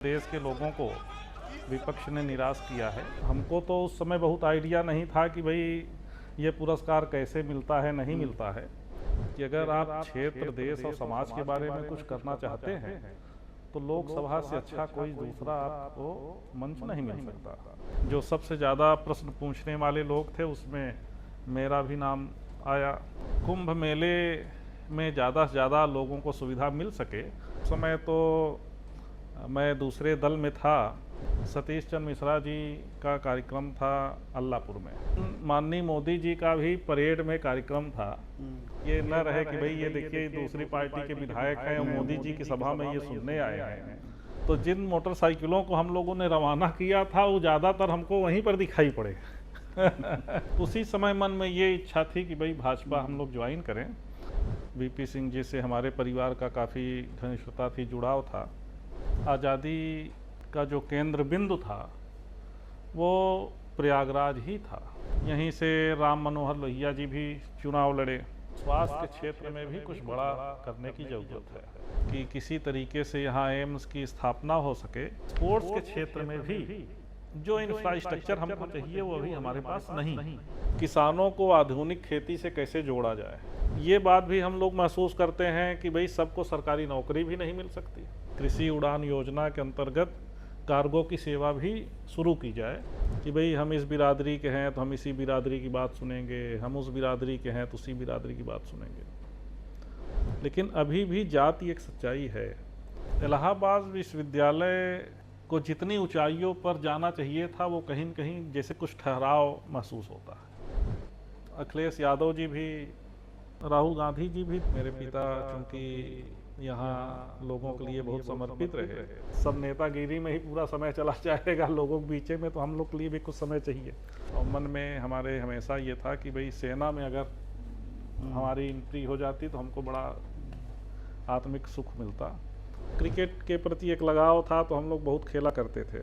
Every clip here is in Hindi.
देश के लोगों को विपक्ष ने निराश किया है। हमको तो उस समय बहुत आइडिया नहीं था कि भाई ये पुरस्कार कैसे मिलता है, नहीं मिलता है। कि अगर आप क्षेत्र, देश और समाज के बारे में कुछ करना चाहते हैं तो लोकसभा से अच्छा कोई दूसरा आपको मंच नहीं मिल सकता। जो सबसे ज़्यादा प्रश्न पूछने वाले लोग थे उसमें मेरा भी नाम आया। कुंभ मेले में ज़्यादा से ज़्यादा लोगों को सुविधा मिल सके। उस समय तो मैं दूसरे दल में था। सतीश चंद्र मिश्रा जी का कार्यक्रम था अल्लाहपुर में। माननीय मोदी जी का भी परेड में कार्यक्रम था। ये न रहे कि भाई ये देखिए दूसरी पार्टी के विधायक हैं और मोदी जी की सभा में ये सुनने आए हैं। तो जिन मोटरसाइकिलों को हम लोगों ने रवाना किया था वो ज़्यादातर हमको वहीं पर दिखाई पड़े। उसी समय मन में ये इच्छा थी कि भाई भाजपा हम लोग ज्वाइन करें। वीपी सिंह जी से हमारे परिवार का काफ़ी घनिष्ठता थी, जुड़ाव था। आज़ादी का जो केंद्र बिंदु था वो प्रयागराज ही था। यहीं से राम मनोहर लोहिया जी भी चुनाव लड़े। स्वास्थ्य के क्षेत्र में भी कुछ बड़ा करने की ज़रूरत है कि किसी तरीके से यहाँ एम्स की स्थापना हो सके। स्पोर्ट्स के क्षेत्र में भी जो इंफ्रास्ट्रक्चर हमको चाहिए वो अभी हमारे पास नहीं। किसानों को आधुनिक खेती से कैसे जोड़ा जाए, ये बात भी हम लोग महसूस करते हैं कि भाई सबको सरकारी नौकरी भी नहीं मिल सकती। कृषि उड़ान योजना के अंतर्गत कार्गो की सेवा भी शुरू की जाए कि भाई हम इस बिरादरी के हैं तो हम इसी बिरादरी की बात सुनेंगे, हम उस बिरादरी के हैं तो उसी बिरादरी की बात सुनेंगे। लेकिन अभी भी जाति एक सच्चाई है। इलाहाबाद विश्वविद्यालय को जितनी ऊंचाइयों पर जाना चाहिए था वो कहीं न कहीं जैसे कुछ ठहराव महसूस होता है। अखिलेश यादव जी भी, राहुल गांधी जी भी, मेरे पिता चूँकि यहाँ लोगों के लिए बहुत समर्पित रहे। सब नेतागिरी में ही पूरा समय चला जाएगा लोगों के बीच में, तो हम लोग के लिए भी कुछ समय चाहिए। और मन में हमारे हमेशा ये था कि भाई सेना में अगर हमारी एंट्री हो जाती तो हमको बड़ा आत्मिक सुख मिलता। क्रिकेट के प्रति एक लगाव था तो हम लोग बहुत खेला करते थे।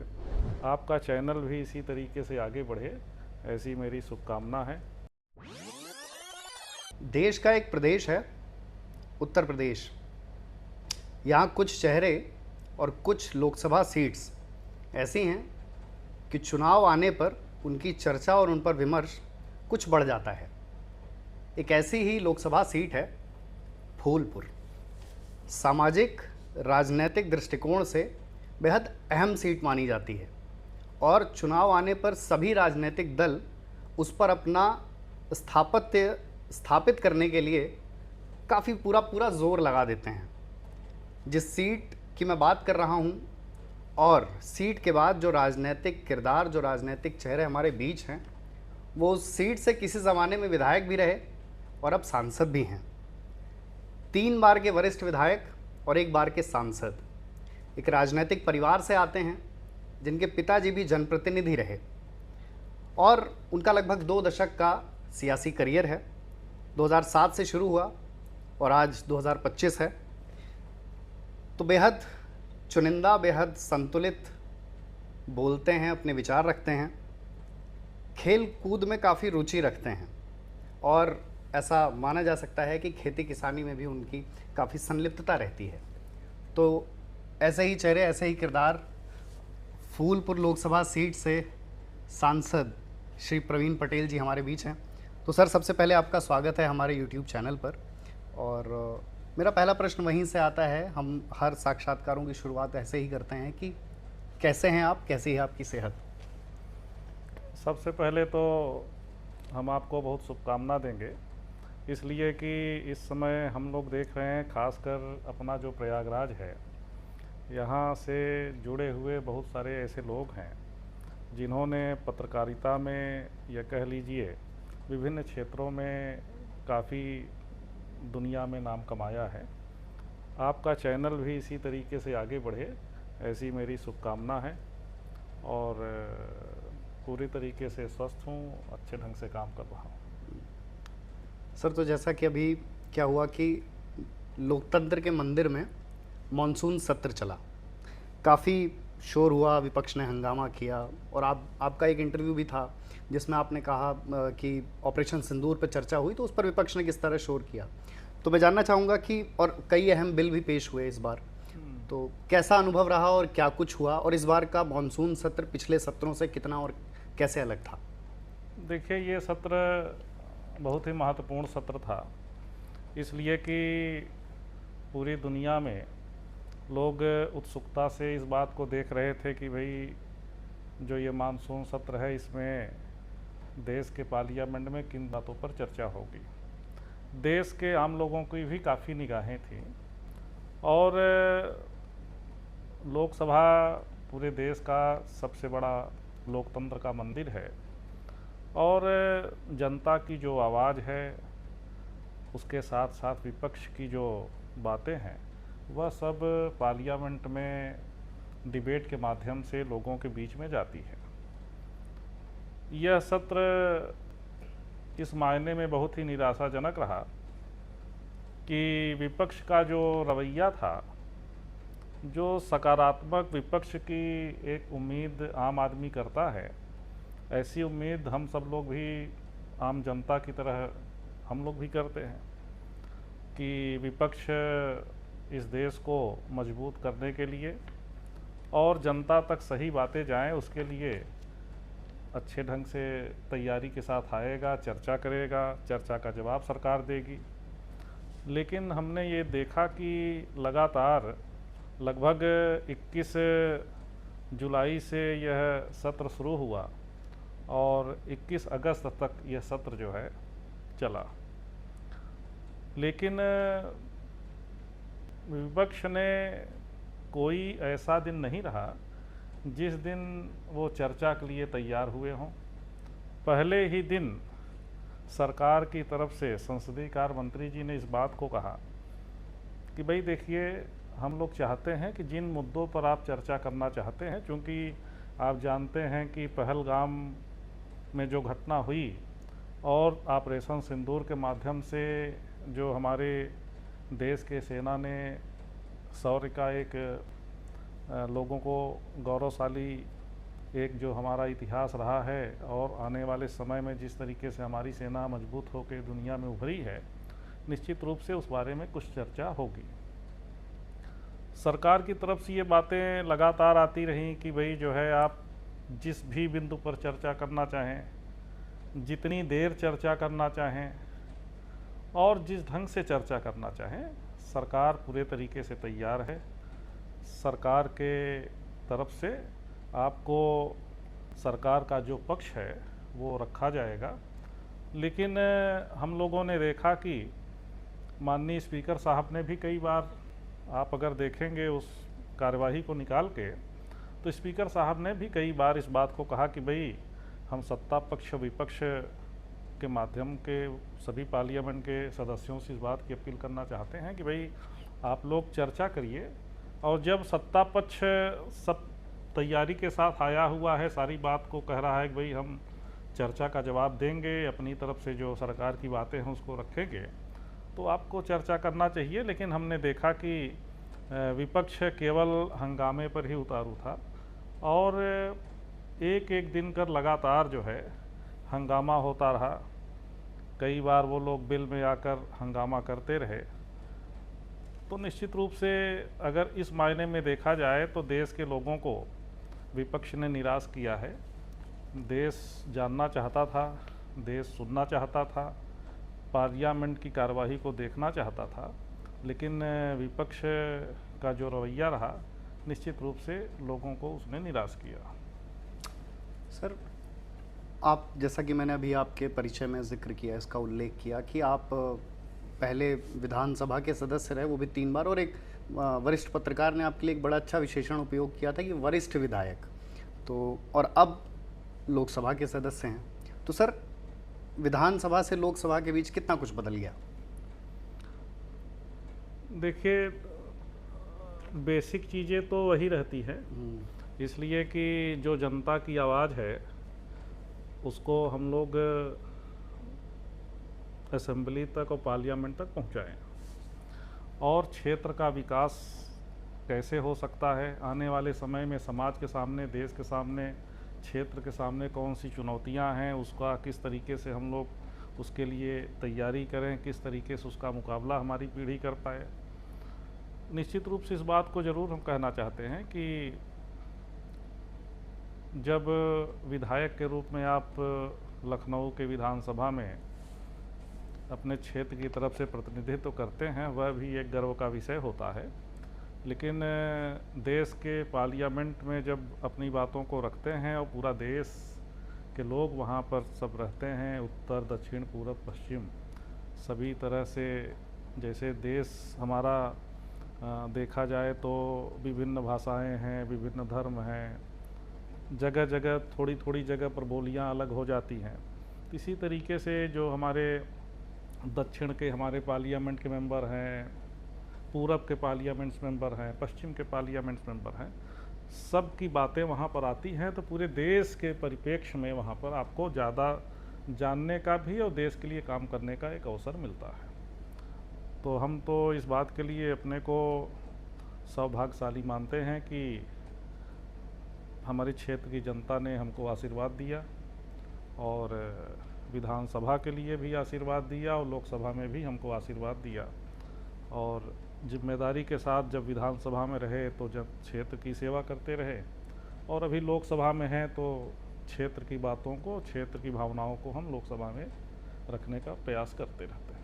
आपका चैनल भी इसी तरीके से आगे बढ़े, ऐसी मेरी शुभकामना है। देश का एक प्रदेश है उत्तर प्रदेश। यहाँ कुछ चेहरे और कुछ लोकसभा सीट्स ऐसी हैं कि चुनाव आने पर उनकी चर्चा और उन पर विमर्श कुछ बढ़ जाता है। एक ऐसी ही लोकसभा सीट है फूलपुर। सामाजिक राजनीतिक दृष्टिकोण से बेहद अहम सीट मानी जाती है और चुनाव आने पर सभी राजनीतिक दल उस पर अपना स्थापित करने के लिए काफ़ी पूरा जोर लगा देते हैं। जिस सीट की मैं बात कर रहा हूं और सीट के बाद जो राजनीतिक किरदार, जो राजनीतिक चेहरे हमारे बीच हैं, वो उस सीट से किसी ज़माने में विधायक भी रहे और अब सांसद भी हैं। 3 बार के वरिष्ठ विधायक और 1 बार के सांसद। एक राजनीतिक परिवार से आते हैं जिनके पिताजी भी जनप्रतिनिधि रहे और उनका लगभग 2 दशक का सियासी करियर है। 2007 से शुरू हुआ और आज 2025 है। तो बेहद चुनिंदा, बेहद संतुलित बोलते हैं, अपने विचार रखते हैं, खेल कूद में काफ़ी रुचि रखते हैं और ऐसा माना जा सकता है कि खेती किसानी में भी उनकी काफ़ी संलिप्तता रहती है। तो ऐसे ही चेहरे, ऐसे ही किरदार फूलपुर लोकसभा सीट से सांसद श्री प्रवीण पटेल जी हमारे बीच हैं। तो सर, सबसे पहले आपका स्वागत है हमारे यूट्यूब चैनल पर। और मेरा पहला प्रश्न वहीं से आता है, हम हर साक्षात्कारों की शुरुआत ऐसे ही करते हैं कि कैसे हैं आप, कैसी है आपकी सेहत? सबसे पहले तो हम आपको बहुत शुभकामना देंगे, इसलिए कि इस समय हम लोग देख रहे हैं खासकर अपना जो प्रयागराज है, यहाँ से जुड़े हुए बहुत सारे ऐसे लोग हैं जिन्होंने पत्रकारिता में या कह लीजिए विभिन्न क्षेत्रों में काफ़ी दुनिया में नाम कमाया है। आपका चैनल भी इसी तरीके से आगे बढ़े, ऐसी मेरी शुभकामना है और पूरी तरीके से स्वस्थ हूँ, अच्छे ढंग से काम कर रहा हूँ। सर, तो जैसा कि अभी क्या हुआ कि लोकतंत्र के मंदिर में मॉनसून सत्र चला, काफ़ी शोर हुआ, विपक्ष ने हंगामा किया और आपका एक इंटरव्यू भी था जिसमें आपने कहा कि ऑपरेशन सिंदूर पर चर्चा हुई तो उस पर विपक्ष ने किस तरह शोर किया। तो मैं जानना चाहूँगा कि और कई अहम बिल भी पेश हुए इस बार, तो कैसा अनुभव रहा और क्या कुछ हुआ, और इस बार का मानसून सत्र पिछले सत्रों से कितना और कैसे अलग था? देखिए, ये सत्र बहुत ही महत्वपूर्ण सत्र था, इसलिए कि पूरी दुनिया में लोग उत्सुकता से इस बात को देख रहे थे कि भाई जो ये मानसून सत्र है, इसमें देश के पार्लियामेंट में किन बातों पर चर्चा होगी। देश के आम लोगों की भी काफ़ी निगाहें थीं, और लोकसभा पूरे देश का सबसे बड़ा लोकतंत्र का मंदिर है, और जनता की जो आवाज़ है उसके साथ साथ विपक्ष की जो बातें हैं वह सब पार्लियामेंट में डिबेट के माध्यम से लोगों के बीच में जाती है। यह सत्र इस मायने में बहुत ही निराशाजनक रहा कि विपक्ष का जो रवैया था, जो सकारात्मक विपक्ष की एक उम्मीद आम आदमी करता है, ऐसी उम्मीद हम सब लोग भी आम जनता की तरह हम लोग भी करते हैं कि विपक्ष इस देश को मजबूत करने के लिए और जनता तक सही बातें जाएं, उसके लिए अच्छे ढंग से तैयारी के साथ आएगा, चर्चा करेगा, चर्चा का जवाब सरकार देगी। लेकिन हमने ये देखा कि लगातार लगभग 21 जुलाई से यह सत्र शुरू हुआ और 21 अगस्त तक यह सत्र जो है चला, लेकिन विपक्ष ने कोई ऐसा दिन नहीं रहा जिस दिन वो चर्चा के लिए तैयार हुए हों। पहले ही दिन सरकार की तरफ से संसदीय कार्य मंत्री जी ने इस बात को कहा कि भाई देखिए, हम लोग चाहते हैं कि जिन मुद्दों पर आप चर्चा करना चाहते हैं, क्योंकि आप जानते हैं कि पहलगाम में जो घटना हुई और ऑपरेशन सिंदूर के माध्यम से जो हमारे देश के सेना ने शौर्य का एक लोगों को गौरवशाली एक जो हमारा इतिहास रहा है, और आने वाले समय में जिस तरीके से हमारी सेना मजबूत होकर दुनिया में उभरी है, निश्चित रूप से उस बारे में कुछ चर्चा होगी। सरकार की तरफ से ये बातें लगातार आती रहीं कि भाई जो है, आप जिस भी बिंदु पर चर्चा करना चाहें, जितनी देर चर्चा करना चाहें और जिस ढंग से चर्चा करना चाहें, सरकार पूरे तरीके से तैयार है। सरकार के तरफ से आपको सरकार का जो पक्ष है वो रखा जाएगा। लेकिन हम लोगों ने देखा कि माननीय स्पीकर साहब ने भी कई बार, आप अगर देखेंगे उस कार्यवाही को निकाल के, तो स्पीकर साहब ने भी कई बार इस बात को कहा कि भाई हम सत्ता पक्ष विपक्ष के माध्यम के सभी पार्लियामेंट के सदस्यों से इस बात की अपील करना चाहते हैं कि भाई आप लोग चर्चा करिए, और जब सत्ता पक्ष सब तैयारी के साथ आया हुआ है, सारी बात को कह रहा है कि भाई हम चर्चा का जवाब देंगे, अपनी तरफ से जो सरकार की बातें हैं उसको रखेंगे, तो आपको चर्चा करना चाहिए। लेकिन हमने देखा कि विपक्ष केवल हंगामे पर ही उतारू था, और एक एक दिन कर लगातार जो है हंगामा होता रहा। कई बार वो लोग बिल में आकर हंगामा करते रहे। तो निश्चित रूप से अगर इस मायने में देखा जाए तो देश के लोगों को विपक्ष ने निराश किया है। देश जानना चाहता था, देश सुनना चाहता था, पार्लियामेंट की कार्यवाही को देखना चाहता था, लेकिन विपक्ष का जो रवैया रहा, निश्चित रूप से लोगों को उसने निराश किया। सर, आप, जैसा कि मैंने अभी आपके परिचय में जिक्र किया, इसका उल्लेख किया कि आप पहले विधानसभा के सदस्य रहे, वो भी 3 बार, और एक वरिष्ठ पत्रकार ने आपके लिए एक बड़ा अच्छा विशेषण उपयोग किया था कि वरिष्ठ विधायक, तो और अब लोकसभा के सदस्य हैं। तो सर, विधानसभा से लोकसभा के बीच कितना कुछ बदल गया? देखिए, बेसिक चीज़ें तो वही रहती हैं, इसलिए कि जो जनता की आवाज़ है उसको हम लोग असेंबली तक और पार्लियामेंट तक पहुंचाएं, और क्षेत्र का विकास कैसे हो सकता है, आने वाले समय में समाज के सामने, देश के सामने, क्षेत्र के सामने कौन सी चुनौतियां हैं, उसका किस तरीके से हम लोग उसके लिए तैयारी करें, किस तरीके से उसका मुकाबला हमारी पीढ़ी कर पाए। निश्चित रूप से इस बात को ज़रूर हम कहना चाहते हैं कि जब विधायक के रूप में आप लखनऊ के विधानसभा में अपने क्षेत्र की तरफ से प्रतिनिधित्व करते हैं, वह भी एक गर्व का विषय होता है। लेकिन देश के पार्लियामेंट में जब अपनी बातों को रखते हैं और पूरा देश के लोग वहाँ पर सब रहते हैं, उत्तर दक्षिण पूरब पश्चिम सभी तरह से, जैसे देश हमारा देखा जाए तो विभिन्न भाषाएं हैं, विभिन्न धर्म हैं, जगह जगह थोड़ी थोड़ी जगह पर बोलियां अलग हो जाती हैं। इसी तरीके से जो हमारे दक्षिण के हमारे पार्लियामेंट के मेंबर हैं, पूरब के पार्लियामेंट्स मेंबर हैं, पश्चिम के पार्लियामेंट्स मेंबर हैं, सब की बातें वहाँ पर आती हैं। तो पूरे देश के परिप्रेक्ष्य में वहाँ पर आपको ज़्यादा जानने का भी और देश के लिए काम करने का एक अवसर मिलता है। तो हम तो इस बात के लिए अपने को सौभाग्यशाली मानते हैं कि हमारे क्षेत्र की जनता ने हमको आशीर्वाद दिया और विधानसभा के लिए भी आशीर्वाद दिया और लोकसभा में भी हमको आशीर्वाद दिया। और जिम्मेदारी के साथ जब विधानसभा में रहे तो जब क्षेत्र की सेवा करते रहे, और अभी लोकसभा में हैं तो क्षेत्र की बातों को, क्षेत्र की भावनाओं को हम लोकसभा में रखने का प्रयास करते रहते हैं।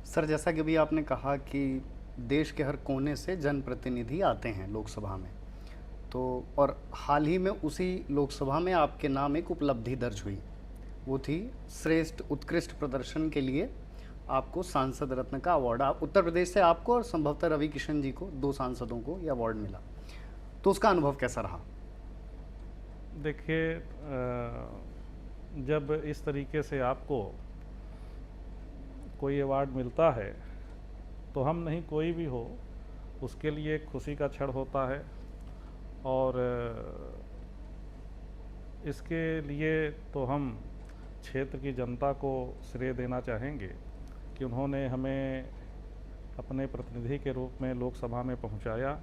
सर, जैसा कि अभी आपने कहा कि देश के हर कोने से जनप्रतिनिधि आते हैं लोकसभा में, तो और हाल ही में उसी लोकसभा में आपके नाम एक उपलब्धि दर्ज हुई, वो थी श्रेष्ठ उत्कृष्ट प्रदर्शन के लिए आपको सांसद रत्न का अवार्ड। आप उत्तर प्रदेश से आपको और संभवतः रवि किशन जी को, 2 सांसदों को ये अवार्ड मिला, तो उसका अनुभव कैसा रहा? देखिए, जब इस तरीके से आपको कोई अवार्ड मिलता है तो हम नहीं, कोई भी हो, उसके लिए एक खुशी का क्षण होता है। और इसके लिए तो हम क्षेत्र की जनता को श्रेय देना चाहेंगे कि उन्होंने हमें अपने प्रतिनिधि के रूप में लोकसभा में पहुंचाया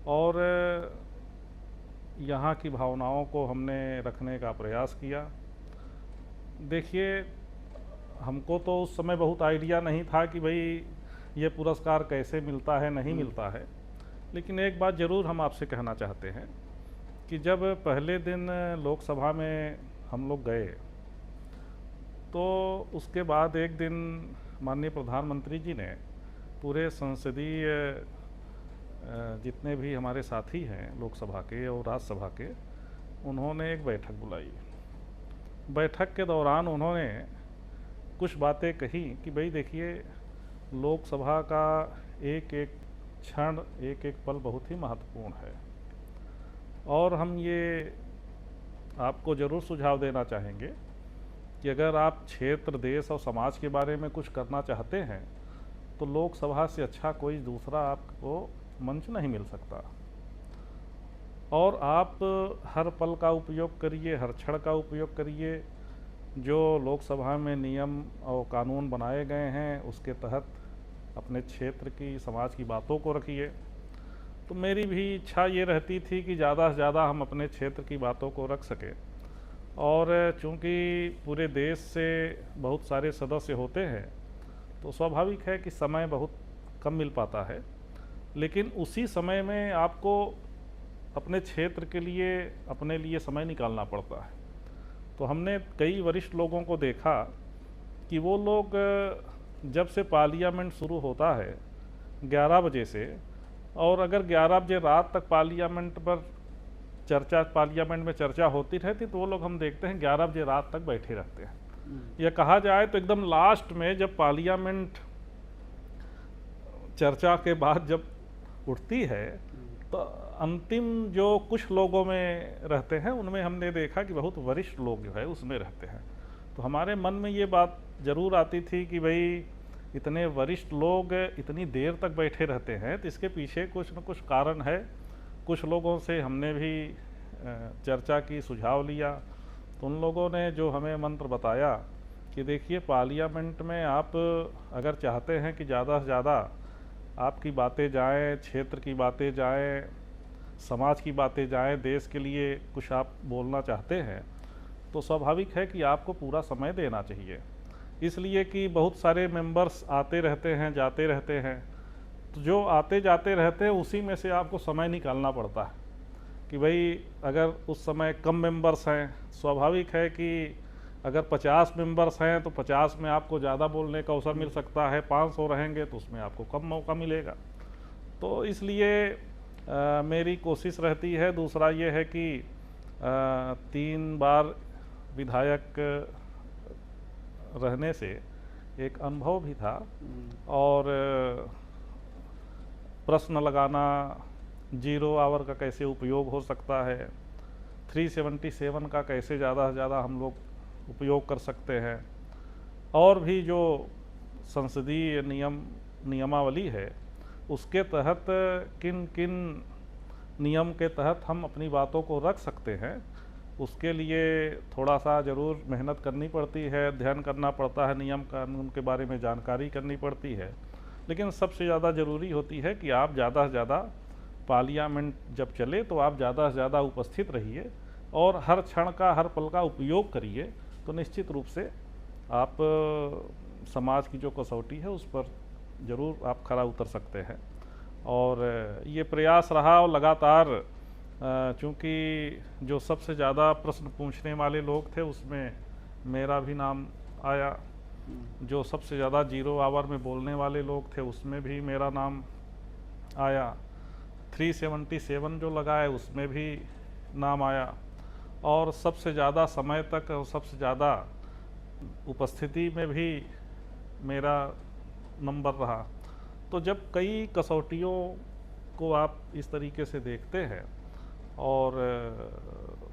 और यहाँ की भावनाओं को हमने रखने का प्रयास किया। देखिए, हमको तो उस समय बहुत आइडिया नहीं था कि भाई ये पुरस्कार कैसे मिलता है, नहीं मिलता है। लेकिन एक बात ज़रूर हम आपसे कहना चाहते हैं कि जब पहले दिन लोकसभा में हम लोग गए तो उसके बाद एक दिन माननीय प्रधानमंत्री जी ने पूरे संसदीय जितने भी हमारे साथी हैं लोकसभा के और राज्यसभा के, उन्होंने एक बैठक बुलाई। बैठक के दौरान उन्होंने कुछ बातें कही कि भाई देखिए, लोकसभा का एक एक क्षण, एक एक पल बहुत ही महत्वपूर्ण है और हम ये आपको ज़रूर सुझाव देना चाहेंगे कि अगर आप क्षेत्र, देश और समाज के बारे में कुछ करना चाहते हैं तो लोकसभा से अच्छा कोई दूसरा आपको मंच नहीं मिल सकता। और आप हर पल का उपयोग करिए, हर क्षण का उपयोग करिए। जो लोकसभा में नियम और कानून बनाए गए हैं उसके तहत अपने क्षेत्र की, समाज की बातों को रखिए। तो मेरी भी इच्छा ये रहती थी कि ज़्यादा से ज़्यादा हम अपने क्षेत्र की बातों को रख सकें। और चूँकि पूरे देश से बहुत सारे सदस्य होते हैं तो स्वाभाविक है कि समय बहुत कम मिल पाता है, लेकिन उसी समय में आपको अपने क्षेत्र के लिए, अपने लिए समय निकालना पड़ता है। तो हमने कई वरिष्ठ लोगों को देखा कि वो लोग जब से पार्लियामेंट शुरू होता है 11 बजे से, और अगर 11 बजे रात तक पार्लियामेंट में चर्चा होती रहती, तो वो लोग हम देखते हैं 11 बजे रात तक बैठे रहते हैं। यह कहा जाए तो एकदम लास्ट में जब पार्लियामेंट चर्चा के बाद जब उठती है तो अंतिम जो कुछ लोगों में रहते हैं उनमें हमने देखा कि बहुत वरिष्ठ लोग जो है उसमें रहते हैं। तो हमारे मन में ये बात ज़रूर आती थी कि भाई इतने वरिष्ठ लोग इतनी देर तक बैठे रहते हैं तो इसके पीछे कुछ न कुछ कारण है। कुछ लोगों से हमने भी चर्चा की, सुझाव लिया, तो उन लोगों ने जो हमें मंत्र बताया कि देखिए, पार्लियामेंट में आप अगर चाहते हैं कि ज़्यादा से ज़्यादा आपकी बातें जाएं, क्षेत्र की बातें जाएं, समाज की बातें जाएं, देश के लिए कुछ आप बोलना चाहते हैं, तो स्वाभाविक है कि आपको पूरा समय देना चाहिए। इसलिए कि बहुत सारे मेंबर्स आते रहते हैं, जाते रहते हैं, तो जो आते जाते रहते हैं उसी में से आपको समय निकालना पड़ता है कि भाई अगर उस समय कम मेंबर्स हैं, स्वाभाविक है कि अगर 50 मेंबर्स हैं तो 50 में आपको ज़्यादा बोलने का अवसर मिल सकता है, 500 रहेंगे तो उसमें आपको कम मौका मिलेगा। तो इसलिए मेरी कोशिश रहती है। दूसरा ये है कि 3 बार विधायक रहने से एक अनुभव भी था और प्रश्न लगाना, 0 आवर का कैसे उपयोग हो सकता है, 377 का कैसे ज़्यादा से ज़्यादा हम लोग उपयोग कर सकते हैं, और भी जो संसदीय नियमावली है उसके तहत किन किन नियम के तहत हम अपनी बातों को रख सकते हैं, उसके लिए थोड़ा सा ज़रूर मेहनत करनी पड़ती है, अध्ययन करना पड़ता है, नियम कानून के बारे में जानकारी करनी पड़ती है। लेकिन सबसे ज़्यादा ज़रूरी होती है कि आप ज़्यादा से ज़्यादा पार्लियामेंट जब चले तो आप ज़्यादा से ज़्यादा उपस्थित रहिए और हर क्षण का, हर पल का उपयोग करिए, तो निश्चित रूप से आप समाज की जो कसौटी है उस पर ज़रूर आप खरा उतर सकते हैं। और ये प्रयास रहा और लगातार, चूँकि जो सबसे ज़्यादा प्रश्न पूछने वाले लोग थे उसमें मेरा भी नाम आया, जो सबसे ज़्यादा 0 आवर में बोलने वाले लोग थे उसमें भी मेरा नाम आया, 377 जो लगा है उसमें भी नाम आया, और सबसे ज़्यादा समय तक और सबसे ज़्यादा उपस्थिति में भी मेरा नंबर रहा। तो जब कई कसौटियों को आप इस तरीके से देखते हैं और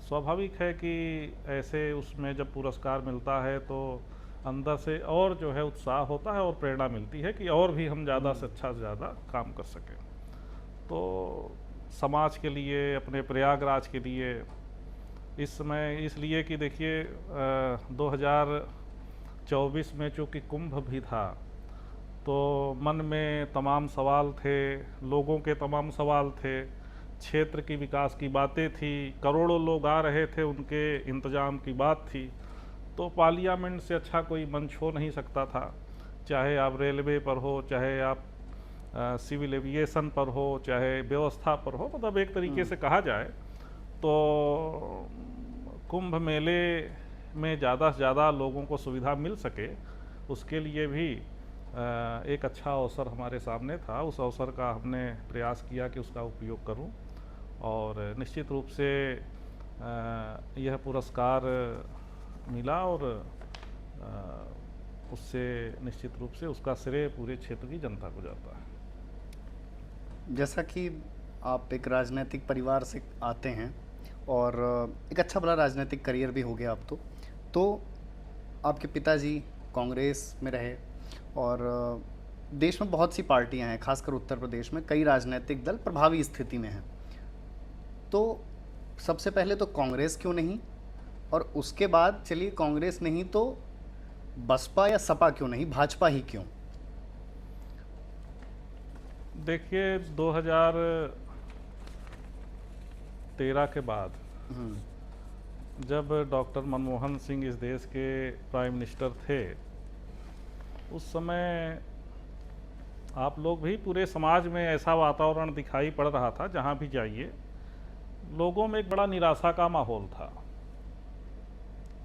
स्वाभाविक है कि ऐसे उसमें जब पुरस्कार मिलता है तो अंदर से और जो है उत्साह होता है और प्रेरणा मिलती है कि और भी हम ज़्यादा से ज़्यादा काम कर सकें। तो समाज के लिए, अपने प्रयागराज के लिए इस समय इसलिए कि देखिए 2024 में चूँकि कुंभ भी था तो मन में तमाम सवाल थे, लोगों के तमाम सवाल थे, क्षेत्र की विकास की बातें थी, करोड़ों लोग आ रहे थे, उनके इंतजाम की बात थी। तो पार्लियामेंट से अच्छा कोई मंच हो नहीं सकता था, चाहे आप रेलवे पर हो, चाहे आप सिविल एविएशन पर हो, चाहे व्यवस्था पर हो, मतलब एक तरीके से कहा जाए तो कुंभ मेले में ज़्यादा से ज़्यादा लोगों को सुविधा मिल सके, उसके लिए भी एक अच्छा अवसर हमारे सामने था। उस अवसर का हमने प्रयास किया कि उसका उपयोग करूं, और निश्चित रूप से यह पुरस्कार मिला और उससे निश्चित रूप से उसका श्रेय पूरे क्षेत्र की जनता को जाता है। जैसा कि आप एक राजनीतिक परिवार से आते हैं और एक अच्छा बड़ा राजनीतिक करियर भी हो गया अब तो आपके पिताजी कांग्रेस में रहे और देश में बहुत सी पार्टियां हैं, खासकर उत्तर प्रदेश में कई राजनीतिक दल प्रभावी स्थिति में हैं। तो सबसे पहले तो कांग्रेस क्यों नहीं, और उसके बाद चलिए कांग्रेस नहीं तो बसपा या सपा क्यों नहीं, भाजपा ही क्यों? देखिए 2013 के बाद जब डॉक्टर मनमोहन सिंह इस देश के प्राइम मिनिस्टर थे, उस समय आप लोग भी, पूरे समाज में ऐसा वातावरण दिखाई पड़ रहा था, जहाँ भी जाइए लोगों में एक बड़ा निराशा का माहौल था।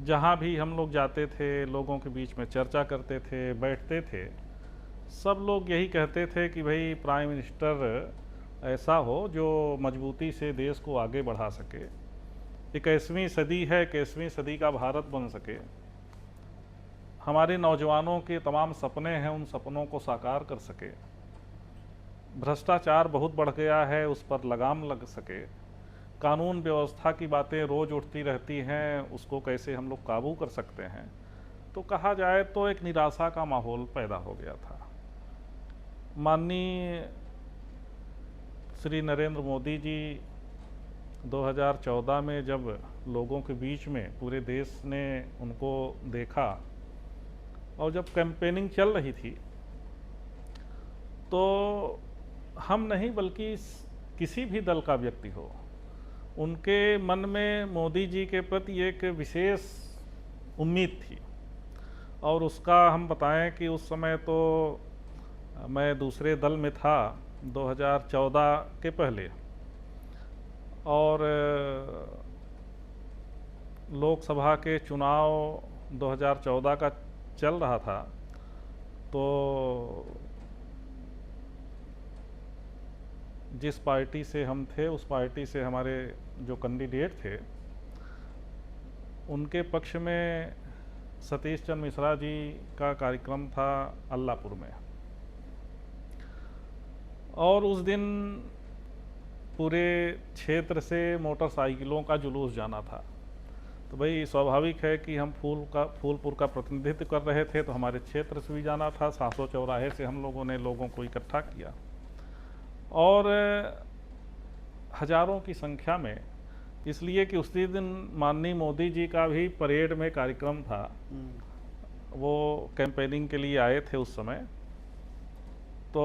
जहाँ भी हम लोग जाते थे, लोगों के बीच में चर्चा करते थे, बैठते थे, सब लोग यही कहते थे कि भाई प्राइम मिनिस्टर ऐसा हो जो मजबूती से देश को आगे बढ़ा सके, 21वीं सदी है, 21वीं सदी का भारत बन सके, हमारे नौजवानों के तमाम सपने हैं, उन सपनों को साकार कर सके, भ्रष्टाचार बहुत बढ़ गया है उस पर लगाम लग सके, कानून व्यवस्था की बातें रोज़ उठती रहती हैं, उसको कैसे हम लोग काबू कर सकते हैं। तो कहा जाए तो एक निराशा का माहौल पैदा हो गया था। माननीय श्री नरेंद्र मोदी जी 2014 में जब लोगों के बीच में पूरे देश ने उनको देखा और जब कैंपेनिंग चल रही थी, तो हम नहीं बल्कि किसी भी दल का व्यक्ति हो, उनके मन में मोदी जी के प्रति एक विशेष उम्मीद थी। और उसका हम बताएं कि उस समय तो मैं दूसरे दल में था 2014 के पहले, और लोकसभा के चुनाव 2014 का चल रहा था, तो जिस पार्टी से हम थे उस पार्टी से हमारे जो कैंडिडेट थे उनके पक्ष में सतीश चंद्र मिश्रा जी का कार्यक्रम था अल्लाहपुर में, और उस दिन पूरे क्षेत्र से मोटरसाइकिलों का जुलूस जाना था। तो भाई स्वाभाविक है कि हम फूलपुर का प्रतिनिधित्व कर रहे थे, तो हमारे क्षेत्र से भी जाना था। 700 चौराहे से हम लोगों ने लोगों को इकट्ठा किया और हजारों की संख्या में, इसलिए कि उसी दिन माननीय मोदी जी का भी परेड में कार्यक्रम था। वो कैंपेनिंग के लिए आए थे उस समय। तो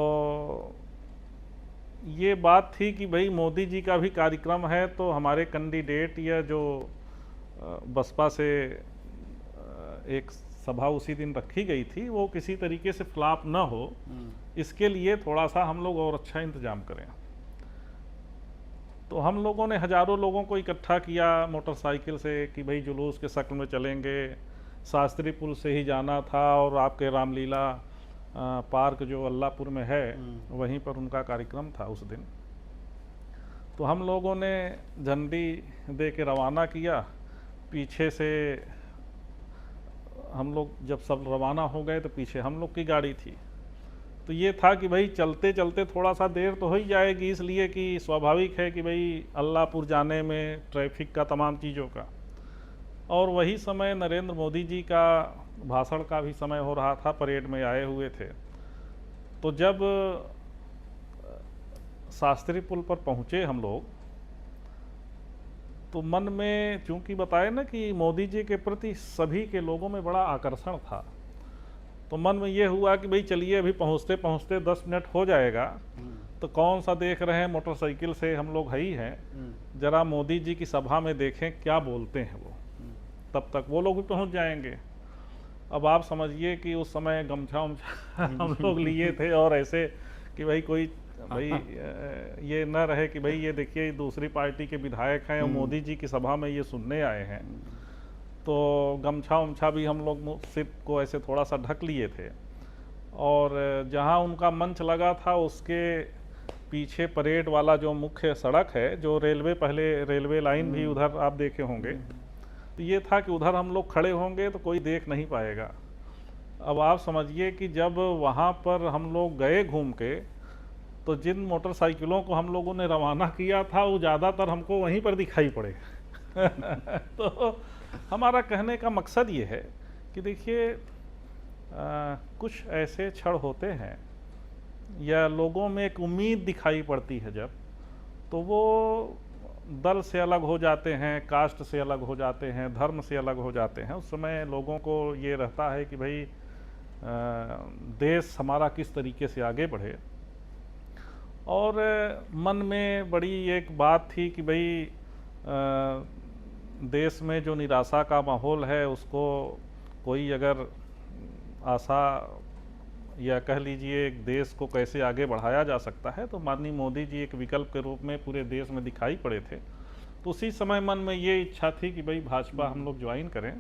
ये बात थी कि भाई मोदी जी का भी कार्यक्रम है, तो हमारे कैंडिडेट या जो बसपा से एक सभा उसी दिन रखी गई थी, वो किसी तरीके से फ्लॉप ना हो, इसके लिए थोड़ा सा हम लोग और अच्छा इंतजाम करें। तो हम लोगों ने हजारों लोगों को इकट्ठा किया मोटरसाइकिल से कि भाई जुलूस के शक्ल में चलेंगे। शास्त्री पुल से ही जाना था और आपके रामलीला पार्क जो अल्लाहपुर में है वहीं पर उनका कार्यक्रम था उस दिन। तो हम लोगों ने झंडी दे के रवाना किया। पीछे से हम लोग जब सब रवाना हो गए तो पीछे हम लोग की गाड़ी थी। तो ये था कि भाई चलते चलते थोड़ा सा देर तो हो ही जाएगी, इसलिए कि स्वाभाविक है कि भाई अल्लाहपुर जाने में ट्रैफिक का तमाम चीज़ों का। और वही समय नरेंद्र मोदी जी का भाषण का भी समय हो रहा था, परेड में आए हुए थे। तो जब शास्त्री पुल पर पहुँचे हम लोग, तो मन में चूंकि बताए ना कि मोदी जी के प्रति सभी के लोगों में बड़ा आकर्षण था, तो मन में ये हुआ कि भाई चलिए अभी पहुँचते पहुँचते 10 मिनट हो जाएगा, तो कौन सा देख रहे हैं, मोटरसाइकिल से हम लोग है ही हैं, जरा मोदी जी की सभा में देखें क्या बोलते हैं वो, तब तक वो लोग भी पहुँच जाएंगे। अब आप समझिए कि उस समय गमछा उमछा हम लोग लिए थे, और ऐसे कि भाई कोई भाई ये न रहे कि भाई ये देखिए दूसरी पार्टी के विधायक हैं और मोदी जी की सभा में ये सुनने आए हैं। तो गमछा उमछा भी हम लोग सिर को ऐसे थोड़ा सा ढक लिए थे, और जहां उनका मंच लगा था उसके पीछे परेड वाला जो मुख्य सड़क है, जो रेलवे, पहले रेलवे लाइन भी उधर आप देखे होंगे, तो ये था कि उधर हम लोग खड़े होंगे तो कोई देख नहीं पाएगा। अब आप समझिए कि जब वहाँ पर हम लोग गए घूम के, तो जिन मोटरसाइकिलों को हम लोगों ने रवाना किया था वो ज़्यादातर हमको वहीं पर दिखाई पड़े। तो हमारा कहने का मकसद ये है कि देखिए कुछ ऐसे क्षण होते हैं या लोगों में एक उम्मीद दिखाई पड़ती है जब, तो वो दल से अलग हो जाते हैं, कास्ट से अलग हो जाते हैं, धर्म से अलग हो जाते हैं। उस समय लोगों को ये रहता है कि भाई देश हमारा किस तरीके से आगे बढ़े। और मन में बड़ी एक बात थी कि भाई देश में जो निराशा का माहौल है उसको कोई अगर आशा या कह लीजिए एक देश को कैसे आगे बढ़ाया जा सकता है, तो माननीय मोदी जी एक विकल्प के रूप में पूरे देश में दिखाई पड़े थे। तो उसी समय मन में ये इच्छा थी कि भाई भाजपा हम लोग ज्वाइन करें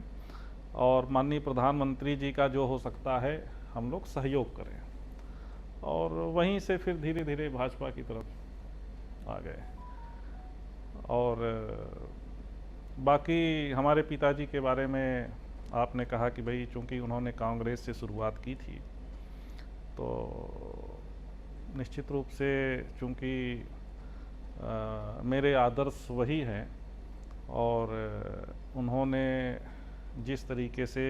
और माननीय प्रधानमंत्री जी का जो हो सकता है हम लोग सहयोग करें, और वहीं से फिर धीरे धीरे भाजपा की तरफ आ गए। और बाकी हमारे पिताजी के बारे में आपने कहा कि भाई चूँकि उन्होंने कांग्रेस से शुरुआत की थी, तो निश्चित रूप से चूँकि मेरे आदर्श वही हैं, और उन्होंने जिस तरीके से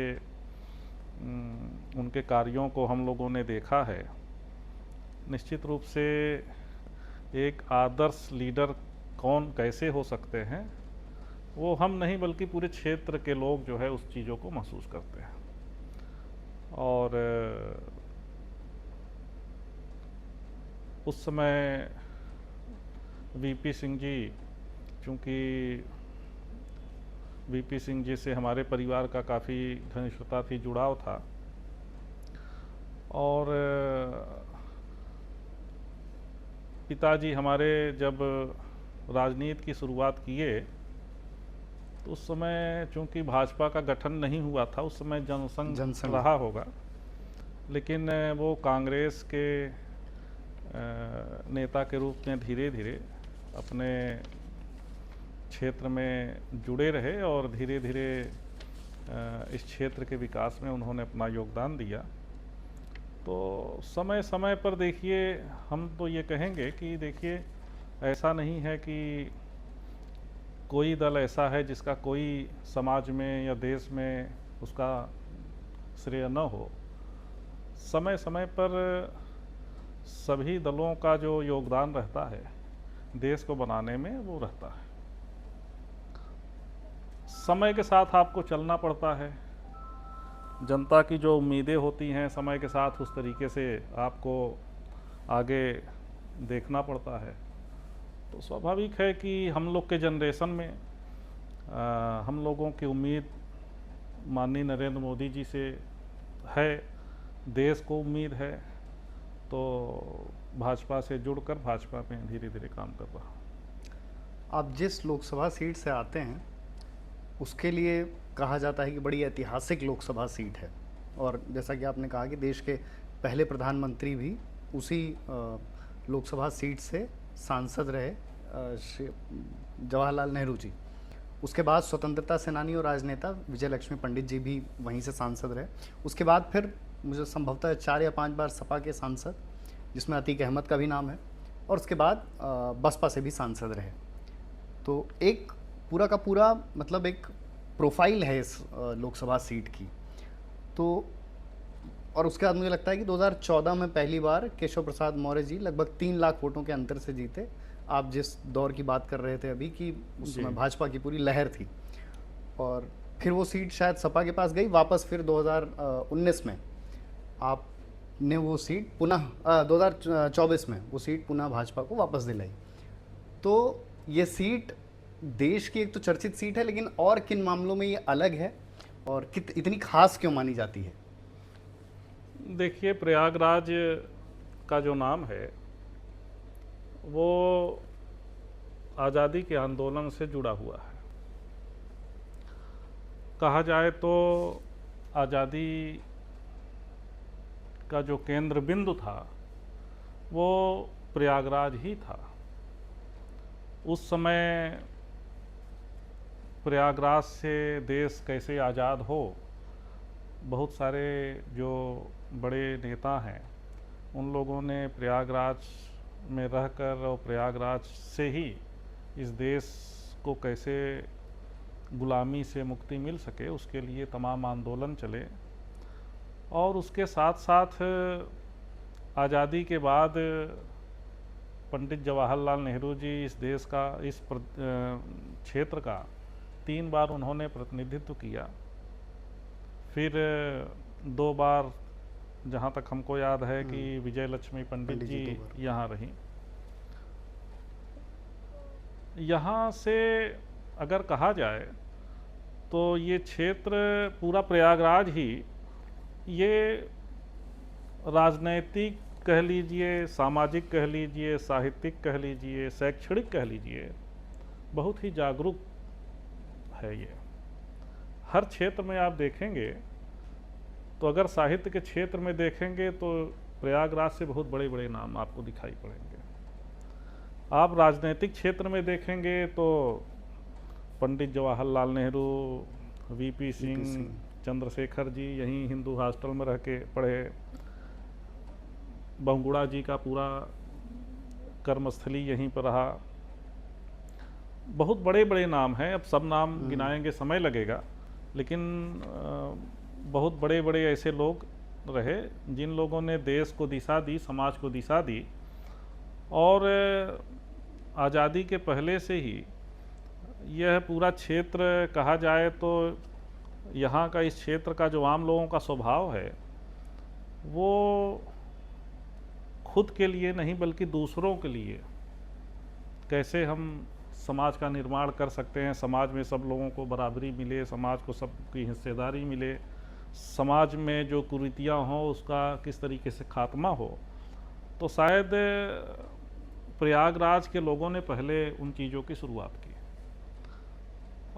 उनके कार्यों को हम लोगों ने देखा है, निश्चित रूप से एक आदर्श लीडर कौन कैसे हो सकते हैं वो हम नहीं बल्कि पूरे क्षेत्र के लोग जो है उस चीज़ों को महसूस करते हैं। और उस समय वीपी सिंह जी, चूँकि वीपी सिंह जी से हमारे परिवार का काफ़ी घनिष्ठता थी, जुड़ाव था, और पिताजी हमारे जब राजनीति की शुरुआत किए तो उस समय चूंकि भाजपा का गठन नहीं हुआ था, उस समय जनसंघ रहा होगा, लेकिन वो कांग्रेस के नेता के रूप में धीरे धीरे अपने क्षेत्र में जुड़े रहे और धीरे धीरे इस क्षेत्र के विकास में उन्होंने अपना योगदान दिया। तो समय समय पर देखिए, हम तो ये कहेंगे कि देखिए, ऐसा नहीं है कि कोई दल ऐसा है जिसका कोई समाज में या देश में उसका श्रेय न हो। समय समय पर सभी दलों का जो योगदान रहता है देश को बनाने में, वो रहता है। समय के साथ आपको चलना पड़ता है, जनता की जो उम्मीदें होती हैं समय के साथ उस तरीके से आपको आगे देखना पड़ता है। तो स्वाभाविक है कि हम लोग के जनरेशन में हम लोगों की उम्मीद माननीय नरेंद्र मोदी जी से है, देश को उम्मीद है, तो भाजपा से जुड़कर भाजपा में धीरे धीरे काम कर रहा हूँ। आप जिस लोकसभा सीट से आते हैं उसके लिए कहा जाता है कि बड़ी ऐतिहासिक लोकसभा सीट है, और जैसा कि आपने कहा कि देश के पहले प्रधानमंत्री भी उसी लोकसभा सीट से सांसद रहे, जवाहरलाल नेहरू जी। उसके बाद स्वतंत्रता सेनानी और राजनेता विजय लक्ष्मी पंडित जी भी वहीं से सांसद रहे। उसके बाद फिर मुझे संभवतः 4 या 5 बार सपा के सांसद, जिसमें अतीक अहमद का भी नाम है, और उसके बाद बसपा से भी सांसद रहे। तो एक पूरा का पूरा मतलब एक प्रोफाइल है इस लोकसभा सीट की। तो और उसके बाद मुझे लगता है कि 2014 में पहली बार केशव प्रसाद मौर्य जी लगभग 3 लाख वोटों के अंतर से जीते। आप जिस दौर की बात कर रहे थे अभी कि उस समय भाजपा की पूरी लहर थी, और फिर वो सीट शायद सपा के पास गई, वापस फिर 2019 में आपने वो सीट पुनः 2024 में वो सीट पुनः भाजपा को वापस दिलाई। तो ये सीट देश की एक तो चर्चित सीट है, लेकिन और किन मामलों में ये अलग है और इतनी खास क्यों मानी जाती है? देखिए, प्रयागराज का जो नाम है वो आज़ादी के आंदोलन से जुड़ा हुआ है। कहा जाए तो आज़ादी का जो केंद्र बिंदु था वो प्रयागराज ही था। उस समय प्रयागराज से देश कैसे आज़ाद हो, बहुत सारे जो बड़े नेता हैं उन लोगों ने प्रयागराज में रहकर और प्रयागराज से ही इस देश को कैसे गुलामी से मुक्ति मिल सके उसके लिए तमाम आंदोलन चले। और उसके साथ साथ आज़ादी के बाद पंडित जवाहरलाल नेहरू जी इस देश का, इस क्षेत्र का 3 बार उन्होंने प्रतिनिधित्व किया। फिर 2 बार, जहाँ तक हमको याद है कि विजय लक्ष्मी पंडित जी यहाँ रही। यहाँ से अगर कहा जाए तो ये क्षेत्र पूरा प्रयागराज ही, ये राजनैतिक कह लीजिए, सामाजिक कह लीजिए, साहित्यिक कह लीजिए, शैक्षणिक कह लीजिए, बहुत ही जागरूक है। ये हर क्षेत्र में आप देखेंगे तो अगर साहित्य के क्षेत्र में देखेंगे तो प्रयागराज से बहुत बड़े बड़े नाम आपको दिखाई पड़ेंगे। आप राजनीतिक क्षेत्र में देखेंगे तो पंडित जवाहरलाल नेहरू, वीपी सिंह, चंद्रशेखर जी यहीं हिंदू हॉस्टल में रह के पढ़े। बहुगुणा जी का पूरा कर्मस्थली यहीं पर रहा। बहुत बड़े बड़े नाम हैं, अब सब नाम गिनाएंगे समय लगेगा, लेकिन बहुत बड़े बड़े ऐसे लोग रहे जिन लोगों ने देश को दिशा दी, समाज को दिशा दी। और आज़ादी के पहले से ही यह पूरा क्षेत्र कहा जाए तो यहाँ का, इस क्षेत्र का जो आम लोगों का स्वभाव है वो खुद के लिए नहीं बल्कि दूसरों के लिए कैसे हम समाज का निर्माण कर सकते हैं, समाज में सब लोगों को बराबरी मिले, समाज को सबकी हिस्सेदारी मिले, समाज में जो कुरीतियाँ हों उसका किस तरीके से खात्मा हो। तो शायद प्रयागराज के लोगों ने पहले उन चीज़ों की शुरुआत की।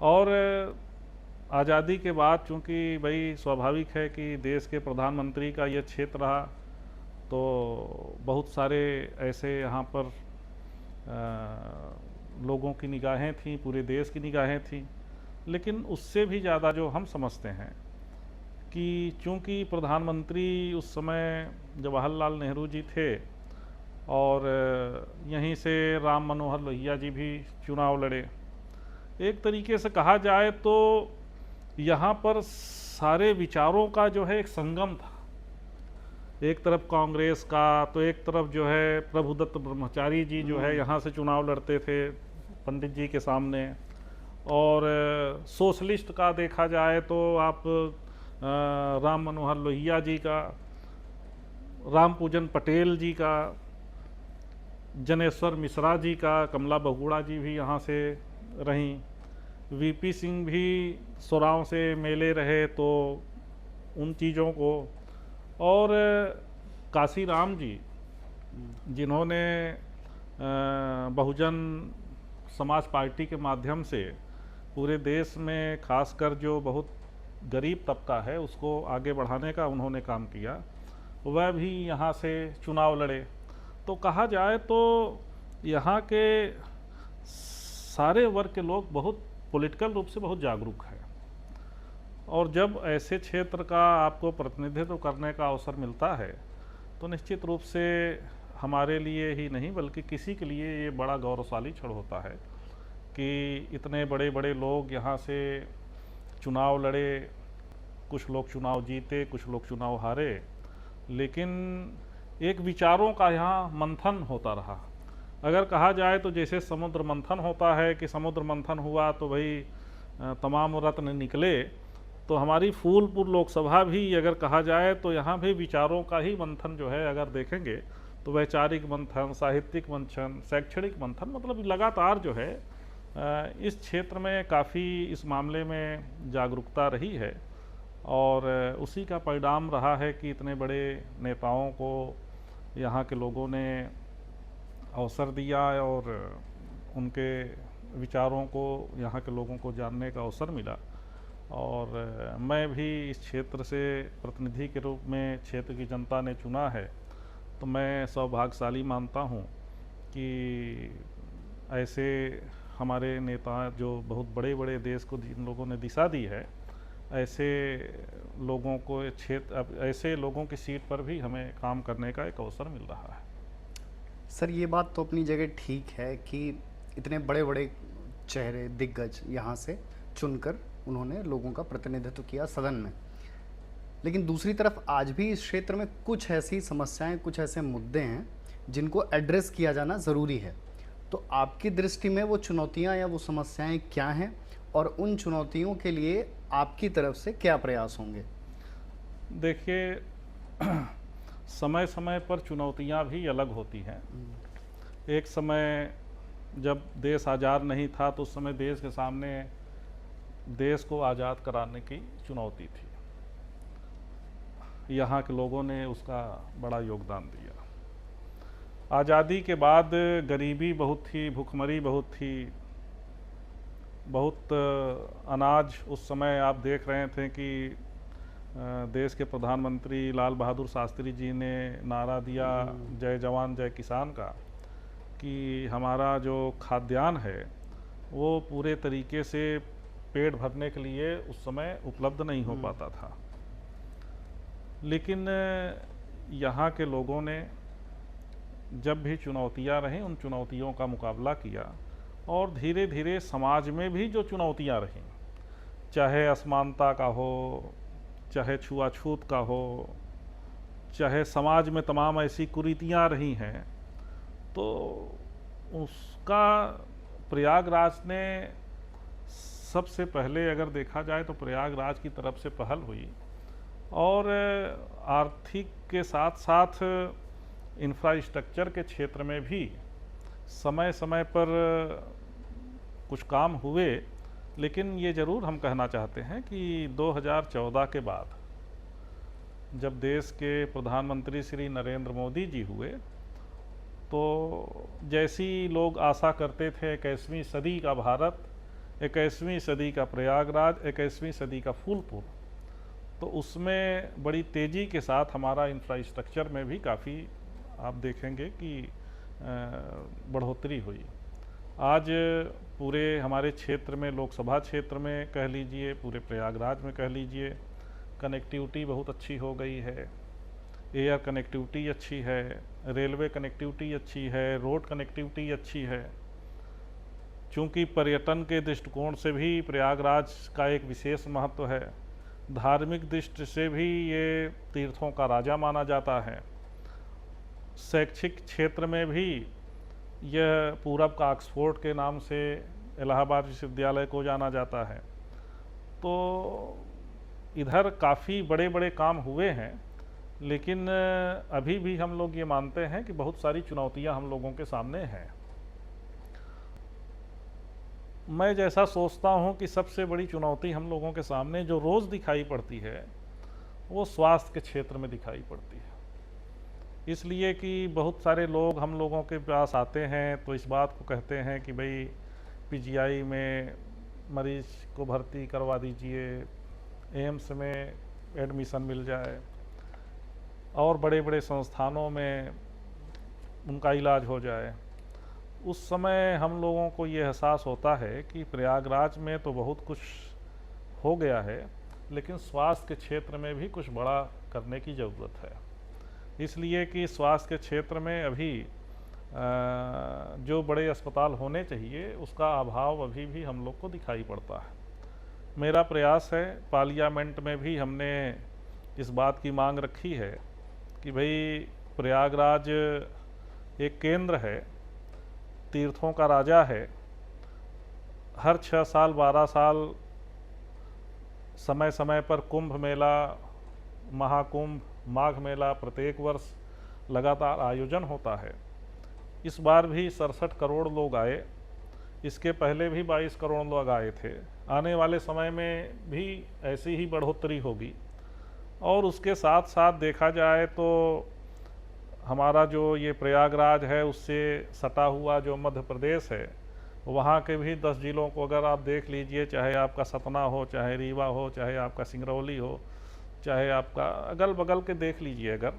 और आज़ादी के बाद चूँकि भाई स्वाभाविक है कि देश के प्रधानमंत्री का ये क्षेत्र रहा, तो बहुत सारे ऐसे यहाँ पर लोगों की निगाहें थीं, पूरे देश की निगाहें थीं। लेकिन उससे भी ज़्यादा जो हम समझते हैं कि चूँकि प्रधानमंत्री उस समय जवाहरलाल नेहरू जी थे और यहीं से राम मनोहर लोहिया जी भी चुनाव लड़े, एक तरीके से कहा जाए तो यहाँ पर सारे विचारों का जो है एक संगम था। एक तरफ कांग्रेस का, तो एक तरफ जो है प्रभुदत्त ब्रह्मचारी जी जो है यहाँ से चुनाव लड़ते थे पंडित जी के सामने, और सोशलिस्ट का देखा जाए तो आप राम मनोहर लोहिया जी का, राम पूजन पटेल जी का, जनेश्वर मिश्रा जी का, कमला बहुगुणा जी भी यहाँ से रहीं, वीपी सिंह भी सोराव से मेले रहे तो उन चीज़ों को, और काशीराम जी जिन्होंने बहुजन समाज पार्टी के माध्यम से पूरे देश में खासकर जो बहुत गरीब तबका है उसको आगे बढ़ाने का उन्होंने काम किया, वह भी यहाँ से चुनाव लड़े। तो कहा जाए तो यहाँ के सारे वर्ग के लोग बहुत पॉलिटिकल रूप से बहुत जागरूक हैं, और जब ऐसे क्षेत्र का आपको प्रतिनिधित्व करने का अवसर मिलता है तो निश्चित रूप से हमारे लिए ही नहीं बल्कि किसी के लिए ये बड़ा गौरवशाली क्षण होता है कि इतने बड़े बड़े लोग यहाँ से चुनाव लड़े, कुछ लोग चुनाव जीते, कुछ लोग चुनाव हारे, लेकिन एक विचारों का यहाँ मंथन होता रहा। अगर कहा जाए तो जैसे समुद्र मंथन होता है कि समुद्र मंथन हुआ तो भाई तमाम रत्न निकले, तो हमारी फूलपुर लोकसभा भी अगर कहा जाए तो यहाँ भी विचारों का ही मंथन जो है अगर देखेंगे तो वैचारिक मंथन, साहित्यिक मंथन, शैक्षणिक मंथन, मतलब लगातार जो है इस क्षेत्र में काफ़ी इस मामले में जागरूकता रही है, और उसी का परिणाम रहा है कि इतने बड़े नेताओं को यहाँ के लोगों ने अवसर दिया और उनके विचारों को यहाँ के लोगों को जानने का अवसर मिला। और मैं भी इस क्षेत्र से प्रतिनिधि के रूप में क्षेत्र की जनता ने चुना है, तो मैं सौभाग्यशाली मानता हूँ कि ऐसे हमारे नेता जो बहुत बड़े बड़े देश को जिन लोगों ने दिशा दी है, ऐसे लोगों को ऐसे लोगों की सीट पर भी हमें काम करने का एक अवसर मिल रहा है। सर ये बात तो अपनी जगह ठीक है कि इतने बड़े बड़े चेहरे दिग्गज यहाँ से चुनकर उन्होंने लोगों का प्रतिनिधित्व किया सदन में, लेकिन दूसरी तरफ आज भी इस क्षेत्र में कुछ ऐसी समस्याएं, कुछ ऐसे मुद्दे हैं जिनको एड्रेस किया जाना ज़रूरी है। तो आपकी दृष्टि में वो चुनौतियां या वो समस्याएं क्या हैं, और उन चुनौतियों के लिए आपकी तरफ से क्या प्रयास होंगे? देखिए, समय समय पर चुनौतियां भी अलग होती हैं। एक समय जब देश आज़ाद नहीं था तो उस समय देश के सामने देश को आज़ाद कराने की चुनौती थी, यहाँ के लोगों ने उसका बड़ा योगदान दिया। आज़ादी के बाद गरीबी बहुत थी, भुखमरी बहुत थी, बहुत अनाज उस समय आप देख रहे थे कि देश के प्रधानमंत्री लाल बहादुर शास्त्री जी ने नारा दिया जय जवान जय किसान का, कि हमारा जो खाद्यान्न है वो पूरे तरीके से पेट भरने के लिए उस समय उपलब्ध नहीं हो पाता था। लेकिन यहाँ के लोगों ने जब भी चुनौतियाँ रहीं उन चुनौतियों का मुकाबला किया, और धीरे धीरे समाज में भी जो चुनौतियाँ रहीं, चाहे असमानता का हो, चाहे छुआछूत का हो, चाहे समाज में तमाम ऐसी कुरीतियाँ रही हैं, तो उसका प्रयागराज ने सबसे पहले अगर देखा जाए तो प्रयागराज की तरफ से पहल हुई, और आर्थिक के साथ साथ इंफ्रास्ट्रक्चर के क्षेत्र में भी समय समय पर कुछ काम हुए। लेकिन ये ज़रूर हम कहना चाहते हैं कि 2014 के बाद जब देश के प्रधानमंत्री श्री नरेंद्र मोदी जी हुए, तो जैसी लोग आशा करते थे 21वीं सदी का भारत, 21वीं सदी का प्रयागराज, 21वीं सदी का फूलपुर, तो उसमें बड़ी तेज़ी के साथ हमारा इंफ्रास्ट्रक्चर में भी काफ़ी आप देखेंगे कि बढ़ोतरी हुई। आज पूरे हमारे क्षेत्र में, लोकसभा क्षेत्र में कह लीजिए, पूरे प्रयागराज में कह लीजिए, कनेक्टिविटी बहुत अच्छी हो गई है। एयर कनेक्टिविटी अच्छी है, रेलवे कनेक्टिविटी अच्छी है, रोड कनेक्टिविटी अच्छी है। चूँकि पर्यटन के दृष्टिकोण से भी प्रयागराज का एक विशेष महत्व है, धार्मिक दृष्टि से भी ये तीर्थों का राजा माना जाता है, शैक्षिक क्षेत्र में भी यह पूरब का ऑक्सफोर्ड के नाम से इलाहाबाद विश्वविद्यालय को जाना जाता है। तो इधर काफ़ी बड़े बड़े काम हुए हैं, लेकिन अभी भी हम लोग ये मानते हैं कि बहुत सारी चुनौतियां हम लोगों के सामने हैं। मैं जैसा सोचता हूं कि सबसे बड़ी चुनौती हम लोगों के सामने जो रोज़ दिखाई पड़ती है वो स्वास्थ्य के क्षेत्र में दिखाई पड़ती है। इसलिए कि बहुत सारे लोग हम लोगों के पास आते हैं तो इस बात को कहते हैं कि भाई पीजीआई में मरीज को भर्ती करवा दीजिए, एम्स में एडमिशन मिल जाए और बड़े बड़े संस्थानों में उनका इलाज हो जाए। उस समय हम लोगों को ये एहसास होता है कि प्रयागराज में तो बहुत कुछ हो गया है, लेकिन स्वास्थ्य के क्षेत्र में भी कुछ बड़ा करने की ज़रूरत है। इसलिए कि स्वास्थ्य के क्षेत्र में अभी जो बड़े अस्पताल होने चाहिए उसका अभाव अभी भी हम लोग को दिखाई पड़ता है। मेरा प्रयास है, पार्लियामेंट में भी हमने इस बात की मांग रखी है कि भाई प्रयागराज एक केंद्र है, तीर्थों का राजा है। हर 6 साल 12 साल समय समय पर कुंभ मेला, महाकुंभ, माघ मेला प्रत्येक वर्ष लगातार आयोजन होता है। इस बार भी 67 करोड़ लोग आए, इसके पहले भी 22 करोड़ लोग आए थे। आने वाले समय में भी ऐसी ही बढ़ोतरी होगी। और उसके साथ साथ देखा जाए तो हमारा जो ये प्रयागराज है उससे सटा हुआ जो मध्य प्रदेश है, वहाँ के भी 10 जिलों को अगर आप देख लीजिए, चाहे आपका सतना हो, चाहे रीवा हो, चाहे आपका सिंगरौली हो, चाहे आपका अगल बगल के देख लीजिए अगर,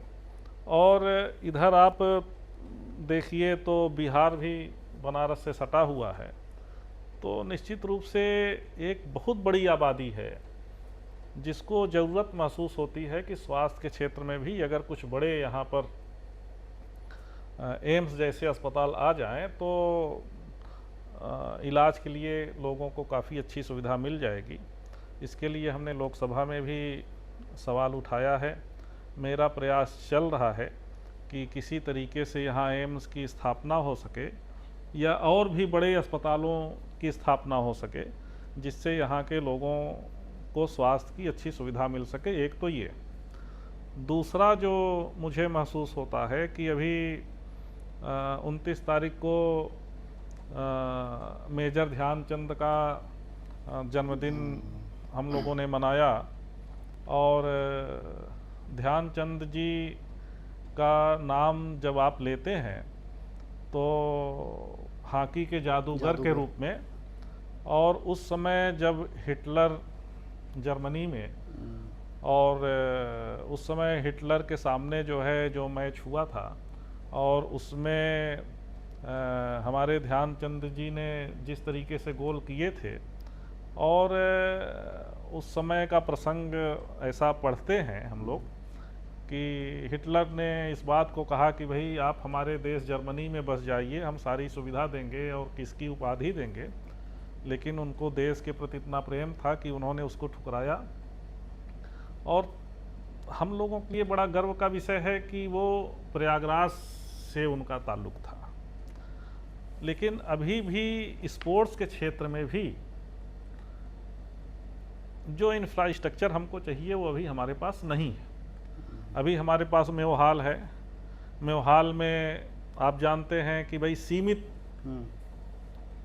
और इधर आप देखिए तो बिहार भी बनारस से सटा हुआ है। तो निश्चित रूप से एक बहुत बड़ी आबादी है जिसको ज़रूरत महसूस होती है कि स्वास्थ्य के क्षेत्र में भी अगर कुछ बड़े यहाँ पर एम्स जैसे अस्पताल आ जाएं तो इलाज के लिए लोगों को काफ़ी अच्छी सुविधा मिल जाएगी। इसके लिए हमने लोकसभा में भी सवाल उठाया है। मेरा प्रयास चल रहा है कि किसी तरीके से यहाँ एम्स की स्थापना हो सके या और भी बड़े अस्पतालों की स्थापना हो सके, जिससे यहाँ के लोगों को स्वास्थ्य की अच्छी सुविधा मिल सके। एक तो ये, दूसरा जो मुझे महसूस होता है कि अभी 29 तारीख को मेजर ध्यानचंद का जन्मदिन हम लोगों ने मनाया, और ध्यानचंद जी का नाम जब आप लेते हैं तो हॉकी के जादूगर के रूप में, और उस समय जब हिटलर जर्मनी में, और उस समय हिटलर के सामने जो है जो मैच हुआ था और उसमें हमारे ध्यानचंद जी ने जिस तरीके से गोल किए थे, और उस समय का प्रसंग ऐसा पढ़ते हैं हम लोग कि हिटलर ने इस बात को कहा कि भाई आप हमारे देश जर्मनी में बस जाइए, हम सारी सुविधा देंगे और किसकी उपाधि देंगे, लेकिन उनको देश के प्रति इतना प्रेम था कि उन्होंने उसको ठुकराया। और हम लोगों के लिए बड़ा गर्व का विषय है कि वो प्रयागराज से उनका ताल्लुक था। लेकिन अभी भी स्पोर्ट्स के क्षेत्र में भी जो इंफ्रास्ट्रक्चर हमको चाहिए वो अभी हमारे पास नहीं है। अभी हमारे पास मेवहाल है, मेवहाल में आप जानते हैं कि भाई सीमित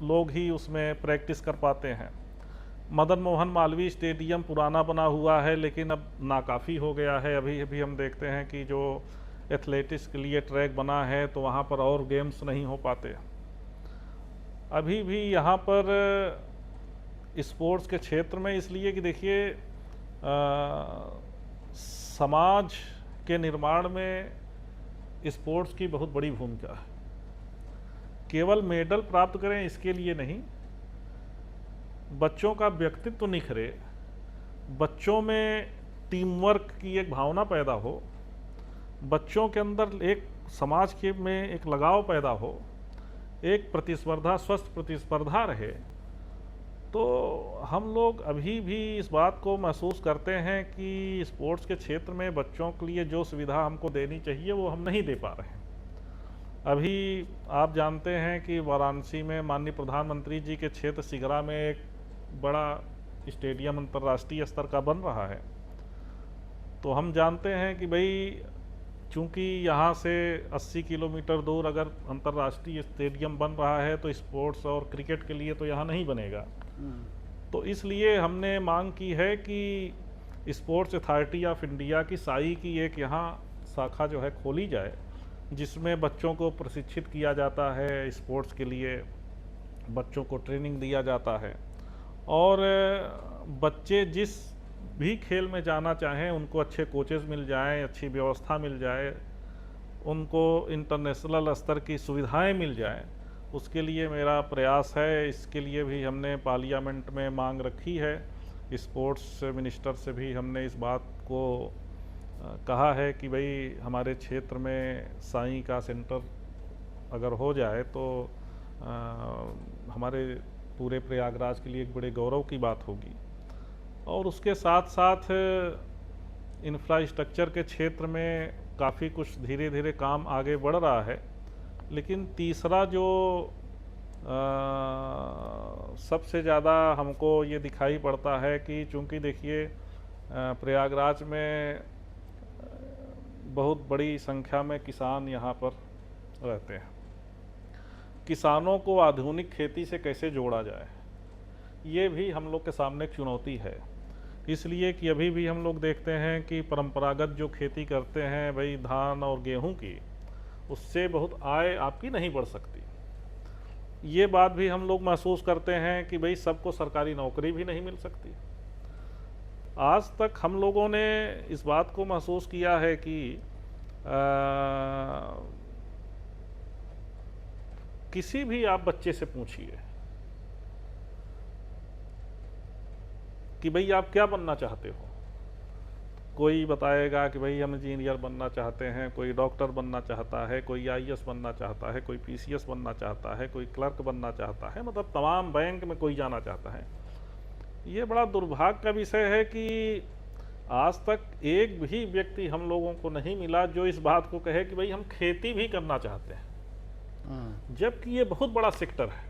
लोग ही उसमें प्रैक्टिस कर पाते हैं। मदन मोहन मालवीय स्टेडियम पुराना बना हुआ है लेकिन अब नाकाफ़ी हो गया है। अभी अभी हम देखते हैं कि जो एथलेटिक्स के लिए ट्रैक बना है तो वहाँ पर और गेम्स नहीं हो पाते। अभी भी यहाँ पर स्पोर्ट्स के क्षेत्र में, इसलिए कि देखिए समाज के निर्माण में स्पोर्ट्स की बहुत बड़ी भूमिका है। केवल मेडल प्राप्त करें इसके लिए नहीं, बच्चों का व्यक्तित्व निखरे, बच्चों में टीम वर्क की एक भावना पैदा हो, बच्चों के अंदर एक समाज के में एक लगाव पैदा हो, एक प्रतिस्पर्धा, स्वस्थ प्रतिस्पर्धा रहे, तो हम लोग अभी भी इस बात को महसूस करते हैं कि स्पोर्ट्स के क्षेत्र में बच्चों के लिए जो सुविधा हमको देनी चाहिए वो हम नहीं दे पा रहे हैं। अभी आप जानते हैं कि वाराणसी में माननीय प्रधानमंत्री जी के क्षेत्र सिगरा में एक बड़ा स्टेडियम अंतर्राष्ट्रीय स्तर का बन रहा है। तो हम जानते हैं कि भाई चूंकि यहाँ से 80 किलोमीटर दूर अगर अंतर्राष्ट्रीय स्टेडियम बन रहा है तो स्पोर्ट्स और क्रिकेट के लिए तो यहाँ नहीं बनेगा। तो इसलिए हमने मांग की है कि स्पोर्ट्स अथॉरिटी ऑफ इंडिया की साई की एक यहाँ शाखा जो है खोली जाए, जिसमें बच्चों को प्रशिक्षित किया जाता है, स्पोर्ट्स के लिए बच्चों को ट्रेनिंग दिया जाता है, और बच्चे जिस भी खेल में जाना चाहें उनको अच्छे कोचेस मिल जाएं, अच्छी व्यवस्था मिल जाए, उनको इंटरनेशनल स्तर की सुविधाएं मिल जाएं, उसके लिए मेरा प्रयास है। इसके लिए भी हमने पार्लियामेंट में मांग रखी है। स्पोर्ट्स मिनिस्टर से भी हमने इस बात को कहा है कि भाई हमारे क्षेत्र में साईं का सेंटर अगर हो जाए तो हमारे पूरे प्रयागराज के लिए एक बड़े गौरव की बात होगी। और उसके साथ साथ इंफ्रास्ट्रक्चर के क्षेत्र में काफ़ी कुछ धीरे धीरे काम आगे बढ़ रहा है। लेकिन तीसरा जो सबसे ज़्यादा हमको ये दिखाई पड़ता है कि चूँकि देखिए प्रयागराज में बहुत बड़ी संख्या में किसान यहाँ पर रहते हैं। किसानों को आधुनिक खेती से कैसे जोड़ा जाए, ये भी हम लोग के सामने एक चुनौती है। इसलिए कि अभी भी हम लोग देखते हैं कि परंपरागत जो खेती करते हैं भाई धान और गेहूं की, उससे बहुत आय आपकी नहीं बढ़ सकती। ये बात भी हम लोग महसूस करते हैं कि भाई सबको सरकारी नौकरी भी नहीं मिल सकती। आज तक हम लोगों ने इस बात को महसूस किया है कि किसी भी आप बच्चे से पूछिए कि भाई आप क्या बनना चाहते हो, कोई बताएगा कि भाई हम इंजीनियर बनना चाहते हैं, कोई डॉक्टर बनना चाहता है, कोई आईएएस बनना चाहता है, कोई पीसीएस बनना चाहता है, कोई क्लर्क बनना चाहता है, मतलब तमाम बैंक में कोई जाना चाहता है। ये बड़ा दुर्भाग्य का विषय है कि आज तक एक भी व्यक्ति हम लोगों को नहीं मिला जो इस बात को कहे कि भाई हम खेती भी करना चाहते हैं, जबकि ये बहुत बड़ा सेक्टर है।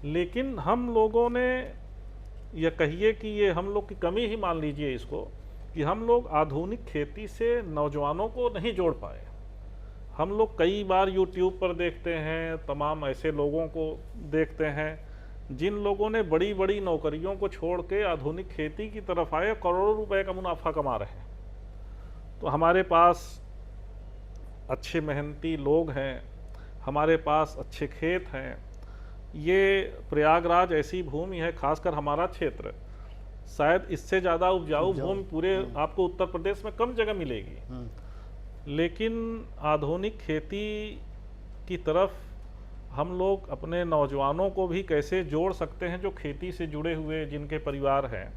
लेकिन हम लोगों ने, या कहिए कि ये हम लोग की कमी ही मान लीजिए इसको, कि हम लोग आधुनिक खेती से नौजवानों को नहीं जोड़ पाए। हम लोग कई बार यूट्यूब पर देखते हैं, तमाम ऐसे लोगों को देखते हैं जिन लोगों ने बड़ी बड़ी नौकरियों को छोड़ के आधुनिक खेती की तरफ आए, करोड़ों रुपए का मुनाफा कमा रहे हैं। तो हमारे पास अच्छे मेहनती लोग हैं, हमारे पास अच्छे खेत हैं। ये प्रयागराज ऐसी भूमि है, खासकर हमारा क्षेत्र, शायद इससे ज़्यादा उपजाऊ भूमि पूरे आपको उत्तर प्रदेश में कम जगह मिलेगी। लेकिन आधुनिक खेती की तरफ हम लोग अपने नौजवानों को भी कैसे जोड़ सकते हैं जो खेती से जुड़े हुए जिनके परिवार हैं।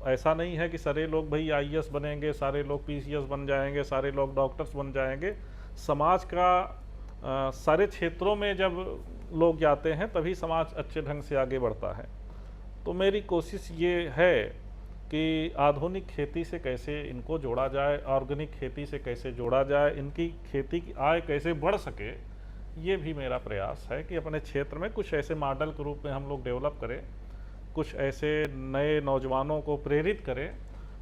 ऐसा नहीं है कि सारे लोग भाई आईएएस बनेंगे, सारे लोग पीसीएस बन जाएंगे, सारे लोग डॉक्टर्स बन जाएंगे। समाज का सारे क्षेत्रों में जब लोग जाते हैं तभी समाज अच्छे ढंग से आगे बढ़ता है। तो मेरी कोशिश ये है कि आधुनिक खेती से कैसे इनको जोड़ा जाए, ऑर्गेनिक खेती से कैसे जोड़ा जाए, इनकी खेती की आय कैसे बढ़ सके, ये भी मेरा प्रयास है कि अपने क्षेत्र में कुछ ऐसे मॉडल के रूप में हम लोग डेवलप करें, कुछ ऐसे नए नौजवानों को प्रेरित करें,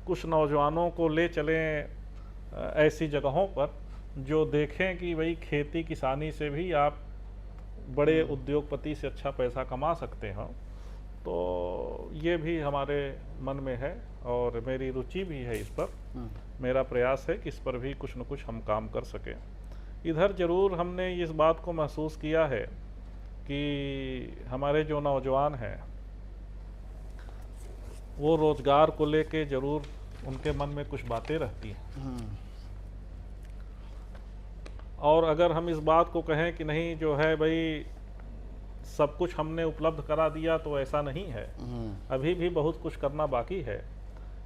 कुछ नौजवानों को ले चलें ऐसी जगहों पर जो देखें कि भाई खेती किसानी से भी आप बड़े उद्योगपति से अच्छा पैसा कमा सकते हो। तो ये भी हमारे मन में है और मेरी रुचि भी है इस पर। मेरा प्रयास है कि इस पर भी कुछ न कुछ हम काम कर सकें। इधर ज़रूर हमने इस बात को महसूस किया है कि हमारे जो नौजवान हैं वो रोज़गार को लेके ज़रूर उनके मन में कुछ बातें रहती हैं, और अगर हम इस बात को कहें कि नहीं जो है भाई सब कुछ हमने उपलब्ध करा दिया, तो ऐसा नहीं है। अभी भी बहुत कुछ करना बाकी है।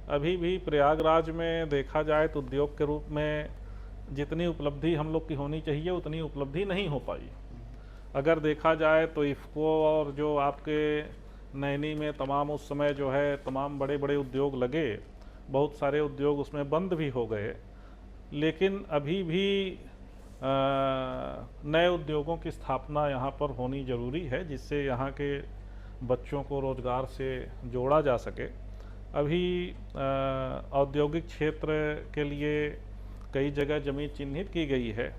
अभी भी प्रयागराज में देखा जाए तो उद्योग के रूप में जितनी उपलब्धि हम लोग की होनी चाहिए उतनी उपलब्धि नहीं हो पाई। अगर देखा जाए तो इफ़को और जो आपके नैनी में तमाम उस समय जो है तमाम बड़े बड़े उद्योग लगे, बहुत सारे उद्योग उसमें बंद भी हो गए, लेकिन अभी भी नए उद्योगों की स्थापना यहाँ पर होनी ज़रूरी है, जिससे यहाँ के बच्चों को रोज़गार से जोड़ा जा सके। अभी औद्योगिक क्षेत्र के लिए कई जगह ज़मीन चिन्हित की गई है।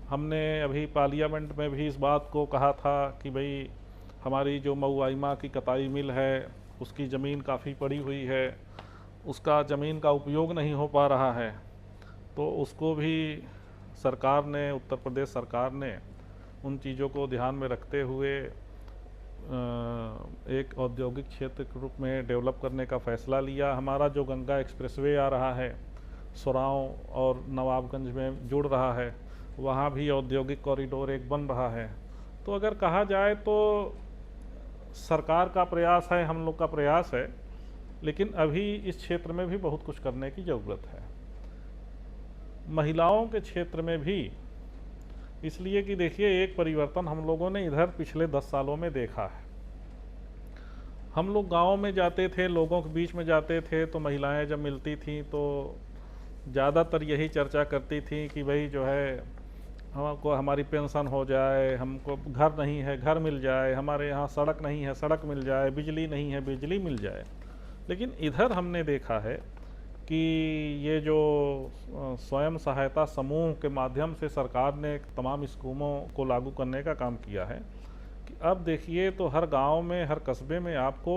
हमने अभी पार्लियामेंट में भी इस बात को कहा था कि भाई हमारी जो मऊआइमा की कताई मिल है उसकी ज़मीन काफ़ी पड़ी हुई है, उसका ज़मीन का उपयोग नहीं हो पा रहा है, तो उसको भी सरकार ने, उत्तर प्रदेश सरकार ने उन चीज़ों को ध्यान में रखते हुए एक औद्योगिक क्षेत्र के रूप में डेवलप करने का फ़ैसला लिया। हमारा जो गंगा एक्सप्रेसवे आ रहा है, सुराव और नवाबगंज में जुड़ रहा है, वहाँ भी औद्योगिक कॉरिडोर एक बन रहा है। तो अगर कहा जाए तो सरकार का प्रयास है, हम लोग का प्रयास है, लेकिन अभी इस क्षेत्र में भी बहुत कुछ करने की ज़रूरत है। महिलाओं के क्षेत्र में भी, इसलिए कि देखिए एक परिवर्तन हम लोगों ने इधर पिछले 10 सालों में देखा है। हम लोग गाँव में जाते थे, लोगों के बीच में जाते थे, तो महिलाएं जब मिलती थीं तो ज़्यादातर यही चर्चा करती थी कि भाई जो है हमको हमारी पेंशन हो जाए, हमको घर नहीं है घर मिल जाए, हमारे यहाँ सड़क नहीं है सड़क मिल जाए, बिजली नहीं है बिजली मिल जाए। लेकिन इधर हमने देखा है कि ये जो स्वयं सहायता समूह के माध्यम से सरकार ने तमाम स्कीमों को लागू करने का काम किया है कि अब देखिए तो हर गांव में, हर कस्बे में आपको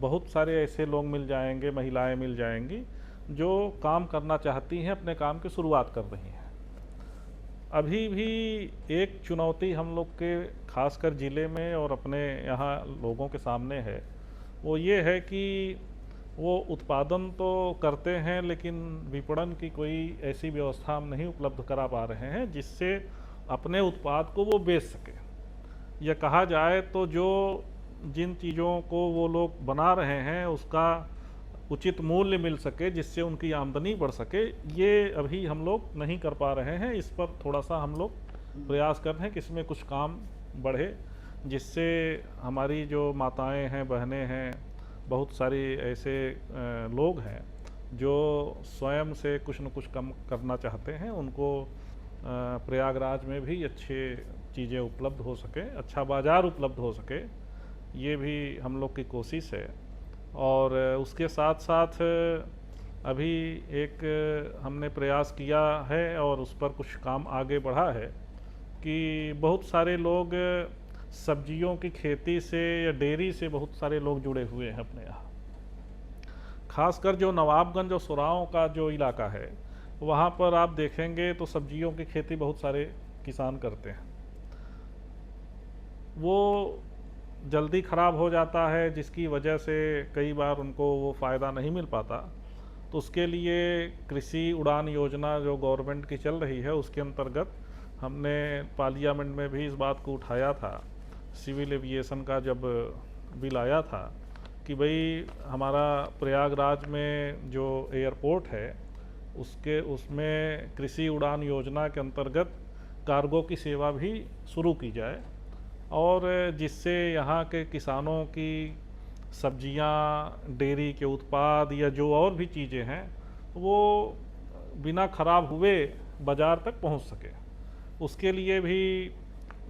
बहुत सारे ऐसे लोग मिल जाएंगे, महिलाएं मिल जाएंगी जो काम करना चाहती हैं, अपने काम की शुरुआत कर रही हैं। अभी भी एक चुनौती हम लोग के खासकर ज़िले में और अपने यहाँ लोगों के सामने है, वो ये है कि वो उत्पादन तो करते हैं लेकिन विपणन की कोई ऐसी व्यवस्था हम नहीं उपलब्ध करा पा रहे हैं जिससे अपने उत्पाद को वो बेच सके, या कहा जाए तो जो जिन चीज़ों को वो लोग बना रहे हैं उसका उचित मूल्य मिल सके, जिससे उनकी आमदनी बढ़ सके, ये अभी हम लोग नहीं कर पा रहे हैं। इस पर थोड़ा सा हम लोग प्रयास कर रहे हैं कि इसमें कुछ काम बढ़े, जिससे हमारी जो माताएं हैं, बहनें हैं, बहुत सारी ऐसे लोग हैं जो स्वयं से कुछ न कुछ कम करना चाहते हैं, उनको प्रयागराज में भी अच्छे चीज़ें उपलब्ध हो सके, अच्छा बाज़ार उपलब्ध हो सके, ये भी हम लोग की कोशिश है। और उसके साथ साथ अभी एक हमने प्रयास किया है और उस पर कुछ काम आगे बढ़ा है कि बहुत सारे लोग सब्जियों की खेती से या डेयरी से बहुत सारे लोग जुड़े हुए हैं अपने यहाँ। खासकर जो नवाबगंज और सुराव का जो इलाका है वहाँ पर आप देखेंगे तो सब्जियों की खेती बहुत सारे किसान करते हैं। वो जल्दी ख़राब हो जाता है, जिसकी वजह से कई बार उनको वो फ़ायदा नहीं मिल पाता। तो उसके लिए कृषि उड़ान योजना जो गवर्नमेंट की चल रही है, उसके अंतर्गत हमने पार्लियामेंट में भी इस बात को उठाया था। सिविल एविएशन का जब बिल आया था कि भाई हमारा प्रयागराज में जो एयरपोर्ट है उसमें कृषि उड़ान योजना के अंतर्गत कार्गो की सेवा भी शुरू की जाए, और जिससे यहाँ के किसानों की सब्जियाँ, डेयरी के उत्पाद या जो और भी चीज़ें हैं वो बिना ख़राब हुए बाज़ार तक पहुँच सके। उसके लिए भी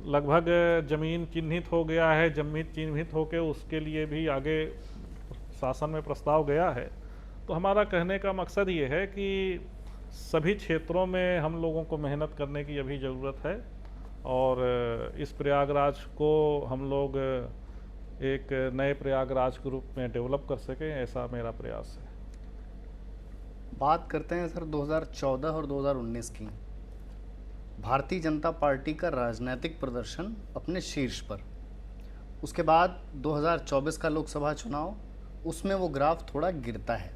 लगभग ज़मीन चिन्हित हो गया है, ज़मीन चिन्हित होकर उसके लिए भी आगे शासन में प्रस्ताव गया है। तो हमारा कहने का मकसद ये है कि सभी क्षेत्रों में हम लोगों को मेहनत करने की अभी ज़रूरत है, और इस प्रयागराज को हम लोग एक नए प्रयागराज के रूप में डेवलप कर सकें, ऐसा मेरा प्रयास है। बात करते हैं सर 2014 और 2019 की। भारतीय जनता पार्टी का राजनीतिक प्रदर्शन अपने शीर्ष पर, उसके बाद 2024 का लोकसभा चुनाव, उसमें वो ग्राफ थोड़ा गिरता है।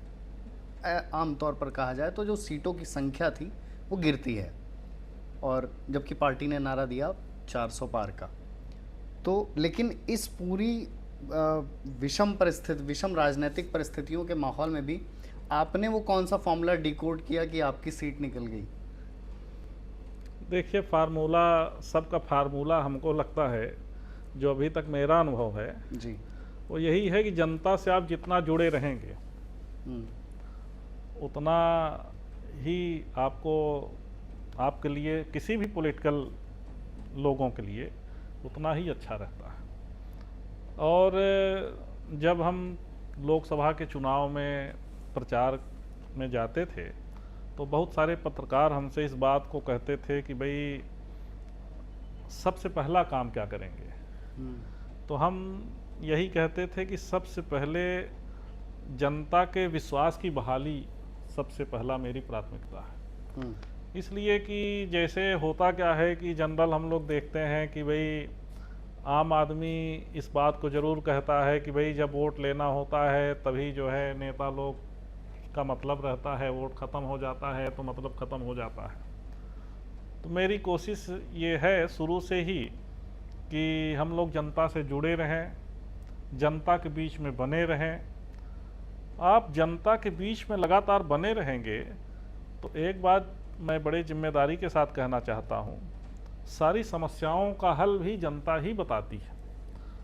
आमतौर पर कहा जाए तो जो सीटों की संख्या थी वो गिरती है, और जबकि पार्टी ने नारा दिया 400 पार का। तो लेकिन इस पूरी विषम राजनीतिक परिस्थितियों के माहौल में भी आपने वो कौन सा फॉर्मूला डिकोड किया कि आपकी सीट निकल गई? देखिए, फार्मूला, सबका फार्मूला हमको लगता है, जो अभी तक मेरा अनुभव है जी, वो यही है कि जनता से आप जितना जुड़े रहेंगे उतना ही आपको, आपके लिए, किसी भी पॉलिटिकल लोगों के लिए उतना ही अच्छा रहता है। और जब हम लोकसभा के चुनाव में प्रचार में जाते थे तो बहुत सारे पत्रकार हमसे इस बात को कहते थे कि भाई सबसे पहला काम क्या करेंगे। तो हम यही कहते थे कि सबसे पहले जनता के विश्वास की बहाली सबसे पहला मेरी प्राथमिकता है। इसलिए कि जैसे होता क्या है कि जनरल हम लोग देखते हैं कि भाई आम आदमी इस बात को ज़रूर कहता है कि भाई जब वोट लेना होता है तभी जो है नेता लोग का मतलब रहता है, वोट ख़त्म हो जाता है तो मतलब ख़त्म हो जाता है। तो मेरी कोशिश ये है शुरू से ही कि हम लोग जनता से जुड़े रहें, जनता के बीच में बने रहें। आप जनता के बीच में लगातार बने रहेंगे तो एक बात मैं बड़े जिम्मेदारी के साथ कहना चाहता हूँ, सारी समस्याओं का हल भी जनता ही बताती है।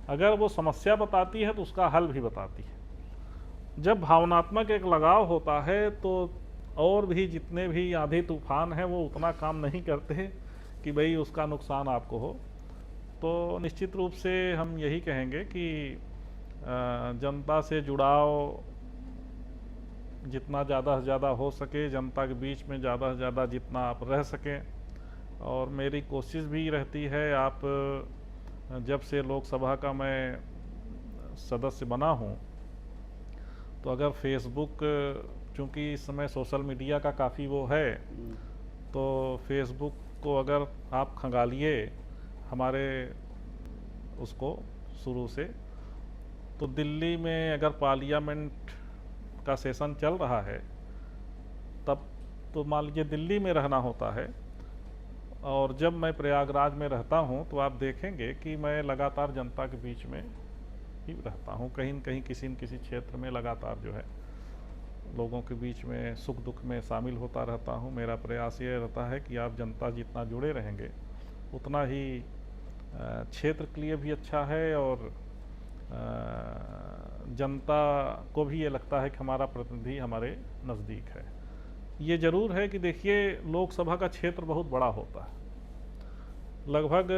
अगर वो समस्या बताती है तो उसका हल भी बताती है। जब भावनात्मक एक लगाव होता है तो और भी जितने भी आंधी तूफान हैं वो उतना काम नहीं करते कि भाई उसका नुकसान आपको हो। तो निश्चित रूप से हम यही कहेंगे कि जनता से जुड़ाव जितना ज़्यादा से ज़्यादा हो सके, जनता के बीच में ज़्यादा से ज़्यादा जितना आप रह सकें। और मेरी कोशिश भी रहती है, आप जब से लोकसभा का मैं सदस्य बना हूँ तो अगर फेसबुक, चूँकि इस समय सोशल मीडिया का काफ़ी वो है, तो फेसबुक को अगर आप खंगालिए हमारे उसको शुरू से, तो दिल्ली में अगर पार्लियामेंट का सेशन चल रहा है तब तो मान लीजिए दिल्ली में रहना होता है, और जब मैं प्रयागराज में रहता हूं तो आप देखेंगे कि मैं लगातार जनता के बीच में ही रहता हूं, कहीं न कहीं किसी न किसी क्षेत्र में लगातार जो है लोगों के बीच में सुख दुख में शामिल होता रहता हूं। मेरा प्रयास ये रहता है कि आप जनता जितना जुड़े रहेंगे उतना ही क्षेत्र के लिए भी अच्छा है, और जनता को भी ये लगता है कि हमारा प्रतिनिधि हमारे नज़दीक है। ये ज़रूर है कि देखिए लोकसभा का क्षेत्र बहुत बड़ा होता है, लगभग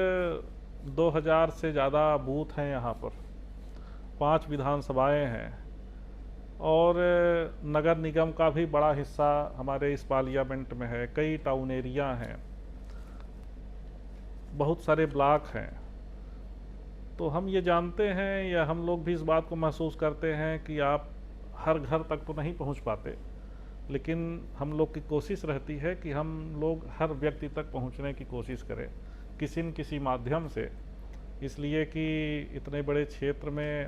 2000 से ज़्यादा बूथ हैं यहाँ पर, 5 विधानसभाएं हैं, और नगर निगम का भी बड़ा हिस्सा हमारे इस पार्लियामेंट में है, कई टाउन एरिया हैं, बहुत सारे ब्लॉक हैं। तो हम ये जानते हैं, या हम लोग भी इस बात को महसूस करते हैं कि आप हर घर तक तो नहीं पहुंच पाते, लेकिन हम लोग की कोशिश रहती है कि हम लोग हर व्यक्ति तक पहुंचने की कोशिश करें किसी न किसी माध्यम से। इसलिए कि इतने बड़े क्षेत्र में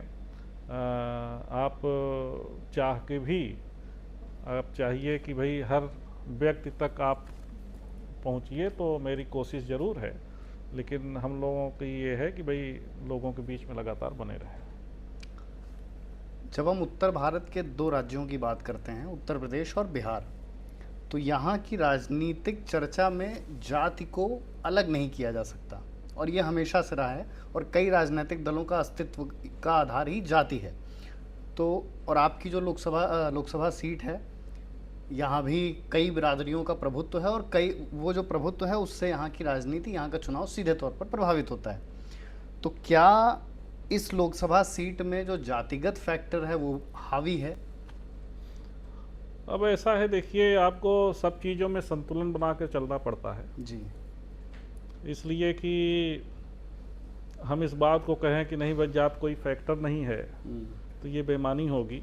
आप चाह के भी आप चाहिए कि भाई हर व्यक्ति तक आप पहुंचिए, तो मेरी कोशिश ज़रूर है, लेकिन हम लोगों की ये है कि भाई लोगों के बीच में लगातार बने रहें। जब हम उत्तर भारत के 2 राज्यों की बात करते हैं, उत्तर प्रदेश और बिहार, तो यहाँ की राजनीतिक चर्चा में जाति को अलग नहीं किया जा सकता, और ये हमेशा से रहा है, और कई राजनीतिक दलों का अस्तित्व का आधार ही जाति है। तो और आपकी जो लोकसभा सीट है, यहाँ भी कई बिरादरियों का प्रभुत्व है, और कई वो जो प्रभुत्व है उससे यहाँ की राजनीति, यहाँ का चुनाव सीधे तौर पर प्रभावित होता है। तो क्या इस लोकसभा सीट में जो जातिगत फैक्टर है वो हावी है? अब ऐसा है, देखिए आपको सब चीज़ों में संतुलन बना के चलना पड़ता है। जी। इसलिए कि हम इस बात को कहें कि नहीं भाई जात कोई फैक्टर नहीं है, तो ये बेईमानी होगी।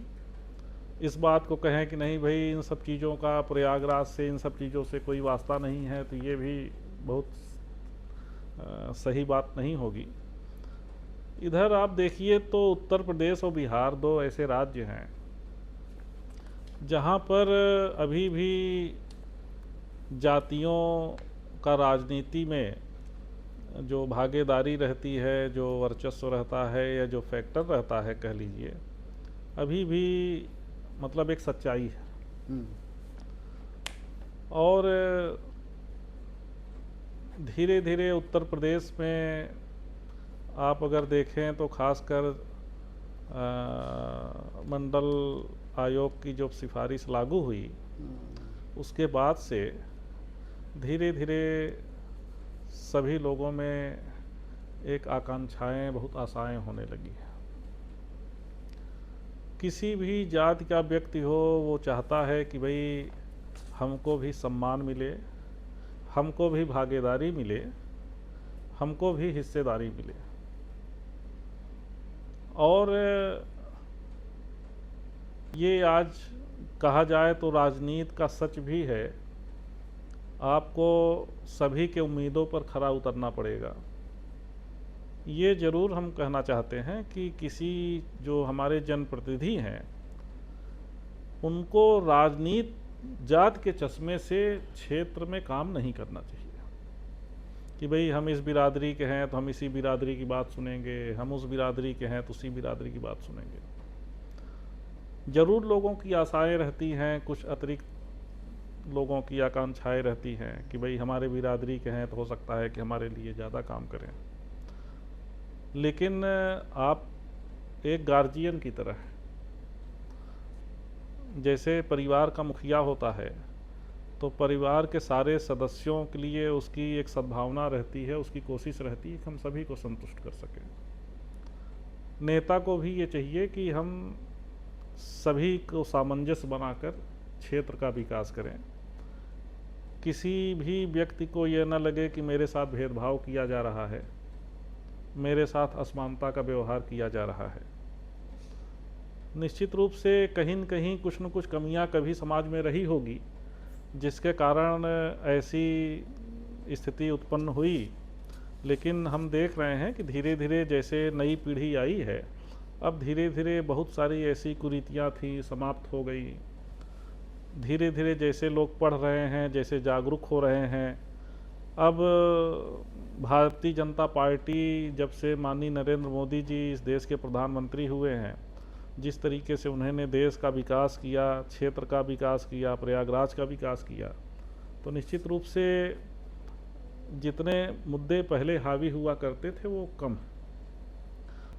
इस बात को कहें कि नहीं भाई इन सब चीज़ों का प्रयागराज से, इन सब चीज़ों से कोई वास्ता नहीं है, तो ये भी बहुत सही बात नहीं होगी। इधर आप देखिए तो उत्तर प्रदेश और बिहार दो ऐसे राज्य हैं जहाँ पर अभी भी जातियों का राजनीति में जो भागीदारी रहती है, जो वर्चस्व रहता है या जो फैक्टर रहता है कह लीजिए, अभी भी मतलब एक सच्चाई है। और धीरे धीरे उत्तर प्रदेश में आप अगर देखें तो खासकर मंडल आयोग की जो सिफारिश लागू हुई उसके बाद से धीरे धीरे सभी लोगों में एक आकांक्षाएं, बहुत आशाएं होने लगी हैं। किसी भी जाति का व्यक्ति हो वो चाहता है कि भाई हमको भी सम्मान मिले, हमको भी भागीदारी मिले, हमको भी हिस्सेदारी मिले। और ये आज कहा जाए तो राजनीति का सच भी है, आपको सभी के उम्मीदों पर खरा उतरना पड़ेगा। ये ज़रूर हम कहना चाहते हैं कि किसी जो हमारे जनप्रतिनिधि हैं उनको राजनीति जात के चश्मे से क्षेत्र में काम नहीं करना चाहिए कि भाई हम इस बिरादरी के हैं तो हम इसी बिरादरी की बात सुनेंगे, हम उस बिरादरी के हैं तो उसी बिरादरी की बात सुनेंगे। ज़रूर लोगों की आशाएं रहती हैं, कुछ अतिरिक्त लोगों की आकांक्षाएं रहती हैं कि भाई हमारे बिरादरी के हैं तो हो सकता है कि हमारे लिए ज़्यादा काम करें। लेकिन आप एक गार्जियन की तरह हैं, जैसे परिवार का मुखिया होता है तो परिवार के सारे सदस्यों के लिए उसकी एक सद्भावना रहती है, उसकी कोशिश रहती है कि हम सभी को संतुष्ट कर सकें। नेता को भी ये चाहिए कि हम सभी को सामंजस्य बनाकर क्षेत्र का विकास करें। किसी भी व्यक्ति को ये न लगे कि मेरे साथ भेदभाव किया जा रहा है, मेरे साथ असमानता का व्यवहार किया जा रहा है। निश्चित रूप से कहीं न कहीं कुछ न कुछ कमियां कभी समाज में रही होगी जिसके कारण ऐसी स्थिति उत्पन्न हुई। लेकिन हम देख रहे हैं कि धीरे धीरे जैसे नई पीढ़ी आई है, अब धीरे धीरे बहुत सारी ऐसी कुरीतियाँ थी समाप्त हो गई। धीरे धीरे जैसे लोग पढ़ रहे हैं, जैसे जागरूक हो रहे हैं, अब भारतीय जनता पार्टी जब से माननीय नरेंद्र मोदी जी इस देश के प्रधानमंत्री हुए हैं, जिस तरीके से उन्होंने देश का विकास किया, क्षेत्र का विकास किया, प्रयागराज का विकास किया, तो निश्चित रूप से जितने मुद्दे पहले हावी हुआ करते थे वो कम।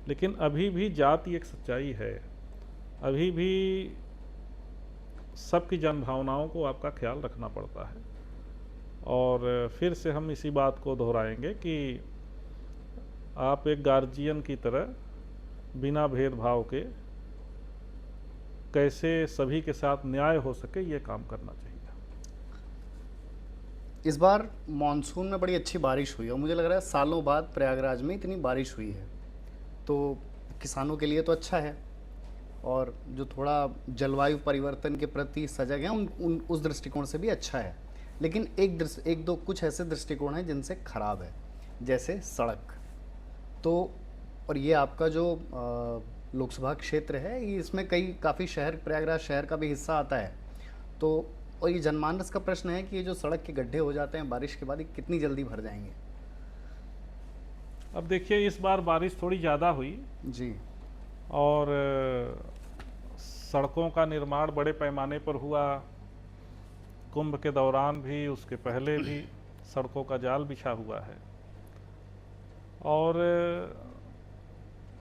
लेकिन अभी भी जाति एक सच्चाई है, अभी भी सबकी जन भावनाओं को आपका ख्याल रखना पड़ता है। और फिर से हम इसी बात को दोहराएंगे कि आप एक गार्जियन की तरह बिना भेदभाव के कैसे सभी के साथ न्याय हो सके ये काम करना चाहिए। इस बार मानसून में बड़ी अच्छी बारिश हुई है और मुझे लग रहा है सालों बाद प्रयागराज में इतनी बारिश हुई है, तो किसानों के लिए तो अच्छा है। और जो थोड़ा जलवायु परिवर्तन के प्रति सजग हैं उस दृष्टिकोण से भी अच्छा है। लेकिन एक दो कुछ ऐसे दृष्टिकोण हैं जिनसे खराब है, जैसे सड़क। तो और ये आपका जो लोकसभा क्षेत्र है, ये इसमें काफ़ी शहर, प्रयागराज शहर का भी हिस्सा आता है। तो और ये जनमानस का प्रश्न है कि ये जो सड़क के गड्ढे हो जाते हैं बारिश के बाद, ये कितनी जल्दी भर जाएंगे? अब देखिए इस बार बारिश थोड़ी ज़्यादा हुई जी, और सड़कों का निर्माण बड़े पैमाने पर हुआ। कुंभ के दौरान भी, उसके पहले भी सड़कों का जाल बिछा हुआ है। और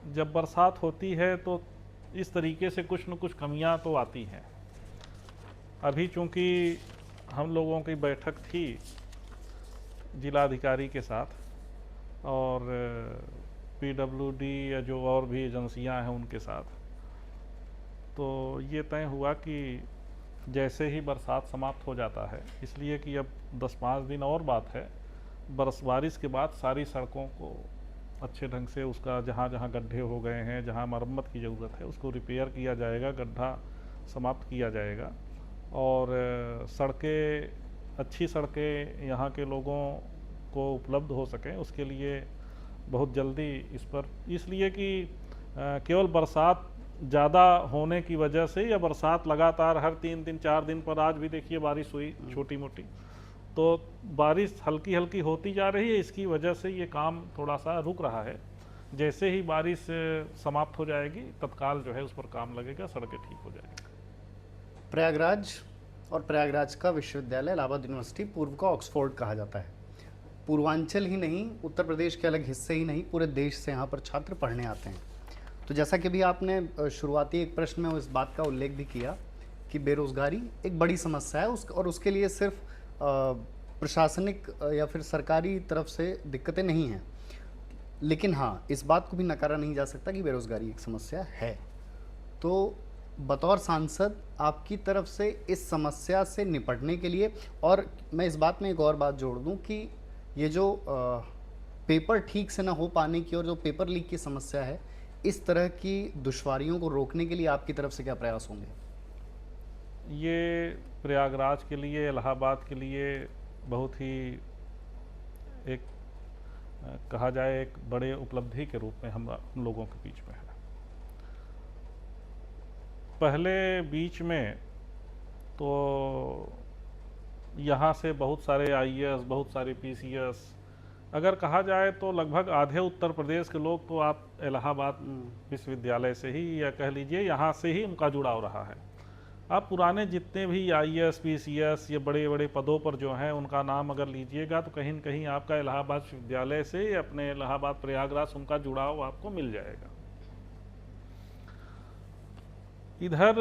जब बरसात होती है तो इस तरीके से कुछ न कुछ कमियां तो आती हैं। अभी चूंकि हम लोगों की बैठक थी जिलाधिकारी के साथ और PWD या जो और भी एजेंसियां हैं उनके साथ, तो ये तय हुआ कि जैसे ही बरसात समाप्त हो जाता है, इसलिए कि अब 10-5 दिन और बात है, बारिश के बाद सारी सड़कों को अच्छे ढंग से उसका जहाँ जहाँ गड्ढे हो गए हैं, जहाँ मरम्मत की ज़रूरत है, उसको रिपेयर किया जाएगा, गड्ढा समाप्त किया जाएगा और अच्छी सड़कें यहाँ के लोगों को उपलब्ध हो सकें, उसके लिए बहुत जल्दी इस पर, इसलिए कि केवल बरसात ज़्यादा होने की वजह से या बरसात लगातार हर 3 दिन 4 दिन पर, आज भी देखिए बारिश हुई छोटी मोटी, तो बारिश हल्की हल्की होती जा रही है, इसकी वजह से ये काम थोड़ा सा रुक रहा है। जैसे ही बारिश समाप्त हो जाएगी तत्काल जो है उस पर काम लगेगा, सड़कें ठीक हो जाएगी। प्रयागराज और प्रयागराज का विश्वविद्यालय इलाहाबाद यूनिवर्सिटी पूर्व का ऑक्सफोर्ड कहा जाता है। पूर्वांचल ही नहीं, उत्तर प्रदेश के अलग हिस्से ही नहीं, पूरे देश से यहाँ पर छात्र पढ़ने आते हैं। तो जैसा कि भी आपने शुरुआती एक प्रश्न में इस बात का उल्लेख भी किया कि बेरोज़गारी एक बड़ी समस्या है और उसके लिए सिर्फ प्रशासनिक या फिर सरकारी तरफ से दिक्कतें नहीं हैं, लेकिन हाँ, इस बात को भी नकारा नहीं जा सकता कि बेरोज़गारी एक समस्या है। तो बतौर सांसद आपकी तरफ से इस समस्या से निपटने के लिए, और मैं इस बात में एक और बात जोड़ दूं कि ये जो पेपर ठीक से ना हो पाने की और जो पेपर लीक की समस्या है, इस तरह की दुश्वारियों को रोकने के लिए आपकी तरफ से क्या प्रयास होंगे? ये प्रयागराज के लिए, इलाहाबाद के लिए बहुत ही एक कहा जाए एक बड़े उपलब्धि के रूप में हम लोगों के बीच में है। पहले बीच में तो यहाँ से बहुत सारे आईएएस, बहुत सारे पीसीएस, अगर कहा जाए तो लगभग आधे उत्तर प्रदेश के लोग तो आप इलाहाबाद विश्वविद्यालय से ही, या कह लीजिए यहाँ से ही उनका जुड़ाव रहा है। आप पुराने जितने भी आईएएस, पीसीएस, ये बड़े बड़े पदों पर जो हैं, उनका नाम अगर लीजिएगा तो कहीं न कहीं आपका इलाहाबाद विश्वविद्यालय से, अपने इलाहाबाद प्रयागराज, उनका जुड़ाव आपको मिल जाएगा। इधर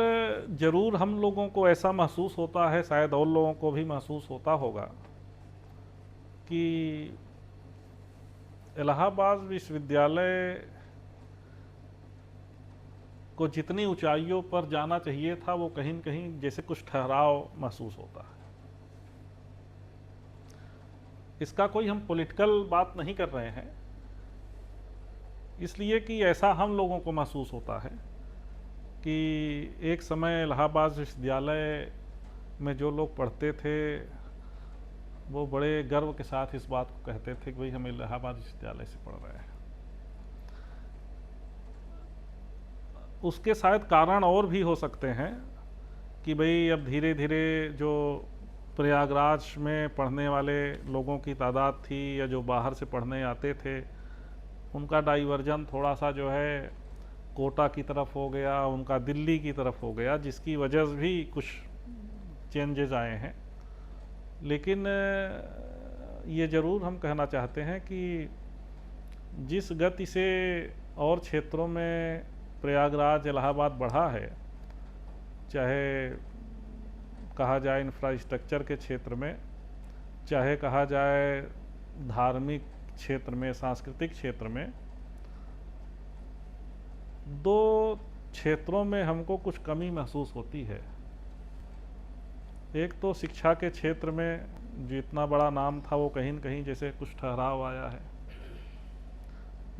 जरूर हम लोगों को ऐसा महसूस होता है, शायद और लोगों को भी महसूस होता होगा कि इलाहाबाद विश्वविद्यालय को जितनी ऊंचाइयों पर जाना चाहिए था, वो कहीं न कहीं जैसे कुछ ठहराव महसूस होता है। इसका कोई हम पॉलिटिकल बात नहीं कर रहे हैं, इसलिए कि ऐसा हम लोगों को महसूस होता है कि एक समय इलाहाबाद विश्वविद्यालय में जो लोग पढ़ते थे वो बड़े गर्व के साथ इस बात को कहते थे कि भाई हम इलाहाबाद विश्वविद्यालय से पढ़ रहे हैं। उसके शायद कारण और भी हो सकते हैं कि भाई अब धीरे धीरे जो प्रयागराज में पढ़ने वाले लोगों की तादाद थी, या जो बाहर से पढ़ने आते थे, उनका डाइवर्जन थोड़ा सा जो है कोटा की तरफ हो गया, उनका दिल्ली की तरफ हो गया, जिसकी वजह से भी कुछ चेंजेस आए हैं। लेकिन ये ज़रूर हम कहना चाहते हैं कि जिस गति से और क्षेत्रों में प्रयागराज, इलाहाबाद बढ़ा है, चाहे कहा जाए इंफ्रास्ट्रक्चर के क्षेत्र में, चाहे कहा जाए धार्मिक क्षेत्र में, सांस्कृतिक क्षेत्र में, दो क्षेत्रों में हमको कुछ कमी महसूस होती है। एक तो शिक्षा के क्षेत्र में जितना बड़ा नाम था वो कहीं न कहीं जैसे कुछ ठहराव आया है।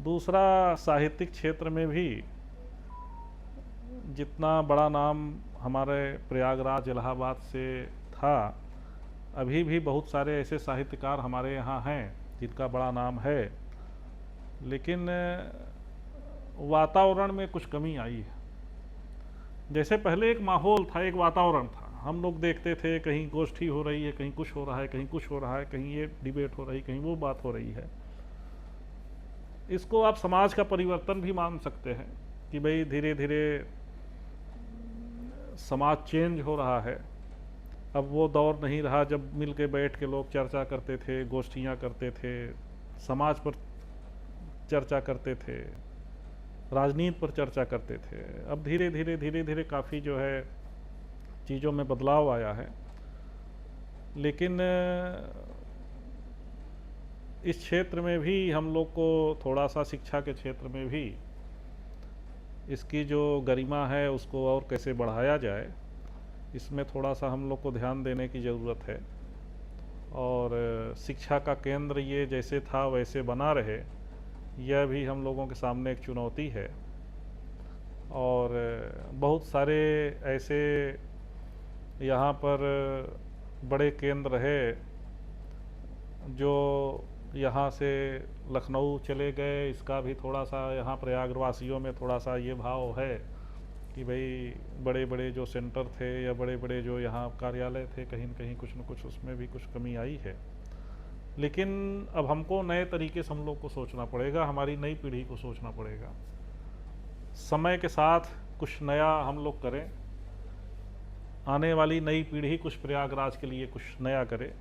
दूसरा, साहित्यिक क्षेत्र में भी जितना बड़ा नाम हमारे प्रयागराज, इलाहाबाद से था, अभी भी बहुत सारे ऐसे साहित्यकार हमारे यहाँ हैं जिनका बड़ा नाम है, लेकिन वातावरण में कुछ कमी आई है। जैसे पहले एक माहौल था, एक वातावरण था, हम लोग देखते थे कहीं गोष्ठी हो रही है, कहीं कुछ हो रहा है, कहीं कुछ हो रहा है, कहीं ये डिबेट हो रही, कहीं वो बात हो रही है। इसको आप समाज का परिवर्तन भी मान सकते हैं कि भाई धीरे धीरे समाज चेंज हो रहा है। अब वो दौर नहीं रहा जब मिल के बैठ के लोग चर्चा करते थे, गोष्ठियाँ करते थे, समाज पर चर्चा करते थे, राजनीति पर चर्चा करते थे। अब धीरे धीरे काफ़ी जो है चीज़ों में बदलाव आया है। लेकिन इस क्षेत्र में भी हम लोग को थोड़ा सा, शिक्षा के क्षेत्र में भी इसकी जो गरिमा है उसको और कैसे बढ़ाया जाए, इसमें थोड़ा सा हम लोग को ध्यान देने की ज़रूरत है। और शिक्षा का केंद्र ये जैसे था वैसे बना रहे, यह भी हम लोगों के सामने एक चुनौती है। और बहुत सारे ऐसे यहाँ पर बड़े केंद्र है जो यहाँ से लखनऊ चले गए। इसका भी थोड़ा सा यहाँ प्रयागवासियों में थोड़ा सा ये भाव है कि भाई बड़े बड़े जो सेंटर थे या बड़े बड़े जो यहाँ कार्यालय थे, कहीं न कहीं कुछ न कुछ उसमें भी कुछ कमी आई है। लेकिन अब हमको नए तरीके से हम लोग को सोचना पड़ेगा, हमारी नई पीढ़ी को सोचना पड़ेगा। समय के साथ कुछ नया हम लोग करें, आने वाली नई पीढ़ी कुछ प्रयागराज के लिए कुछ नया करे।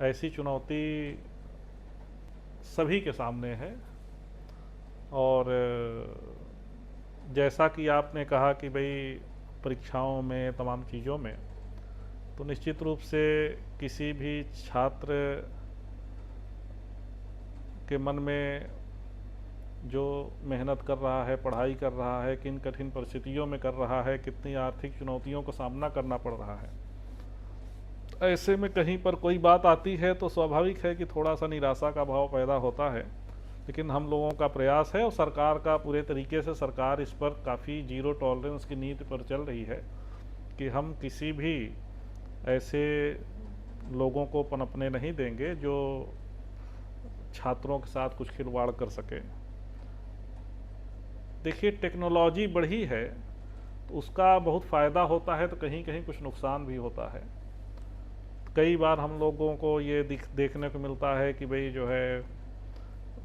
ऐसी चुनौती सभी के सामने है। और जैसा कि आपने कहा कि भाई परीक्षाओं में, तमाम चीज़ों में, तो निश्चित रूप से किसी भी छात्र के मन में जो मेहनत कर रहा है, पढ़ाई कर रहा है, किन कठिन परिस्थितियों में कर रहा है, कितनी आर्थिक चुनौतियों का सामना करना पड़ रहा है, ऐसे में कहीं पर कोई बात आती है तो स्वाभाविक है कि थोड़ा सा निराशा का भाव पैदा होता है। लेकिन हम लोगों का प्रयास है और सरकार का पूरे तरीके से, सरकार इस पर काफ़ी जीरो टॉलरेंस की नीति पर चल रही है कि हम किसी भी ऐसे लोगों को पनपने नहीं देंगे जो छात्रों के साथ कुछ खिलवाड़ कर सके। देखिए, टेक्नोलॉजी बढ़ी है तो उसका बहुत फ़ायदा होता है, तो कहीं कहीं कुछ नुकसान भी होता है। कई बार हम लोगों को ये देखने को मिलता है कि भाई जो है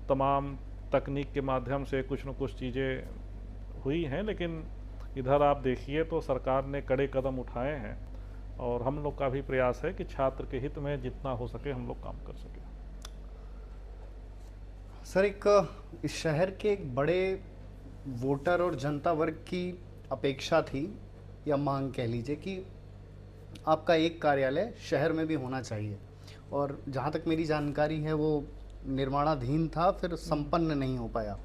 तमाम तकनीक के माध्यम से कुछ न कुछ चीज़ें हुई हैं, लेकिन इधर आप देखिए तो सरकार ने कड़े कदम उठाए हैं और हम लोग का भी प्रयास है कि छात्र के हित में जितना हो सके हम लोग काम कर सकें। सर, इस शहर के एक बड़े वोटर और जनता वर्ग की अपेक्षा थी या मांग कह लीजिए कि आपका एक कार्यालय शहर में भी होना चाहिए, और जहाँ तक मेरी जानकारी है वो निर्माणाधीन था, फिर संपन्न नहीं हो पाया।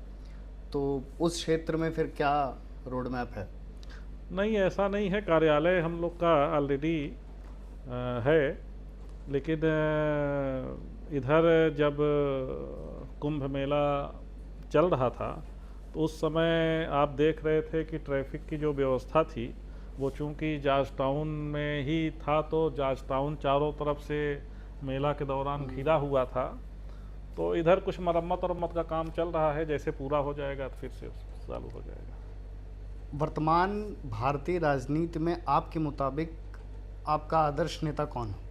तो उस क्षेत्र में फिर क्या रोड मैप है? नहीं, ऐसा नहीं है। कार्यालय हम लोग का ऑलरेडी है, लेकिन इधर जब कुंभ मेला चल रहा था तो उस समय आप देख रहे थे कि ट्रैफिक की जो व्यवस्था थी वो चूंकि जॉर्ज टाउन में ही था, तो जॉर्ज टाउन चारों तरफ से मेला के दौरान घिरा हुआ था। तो इधर कुछ मरम्मत का काम चल रहा है, जैसे पूरा हो जाएगा तो फिर से चालू हो जाएगा। वर्तमान भारतीय राजनीति में आपके मुताबिक आपका आदर्श नेता कौन है?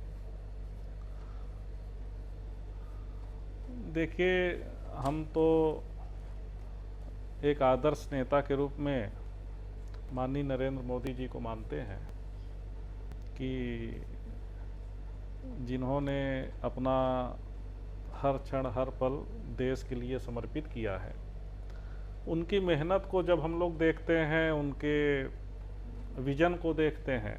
देखिए, हम तो एक आदर्श नेता के रूप में माननीय नरेंद्र मोदी जी को मानते हैं कि जिन्होंने अपना हर क्षण, हर पल देश के लिए समर्पित किया है। उनकी मेहनत को जब हम लोग देखते हैं, उनके विजन को देखते हैं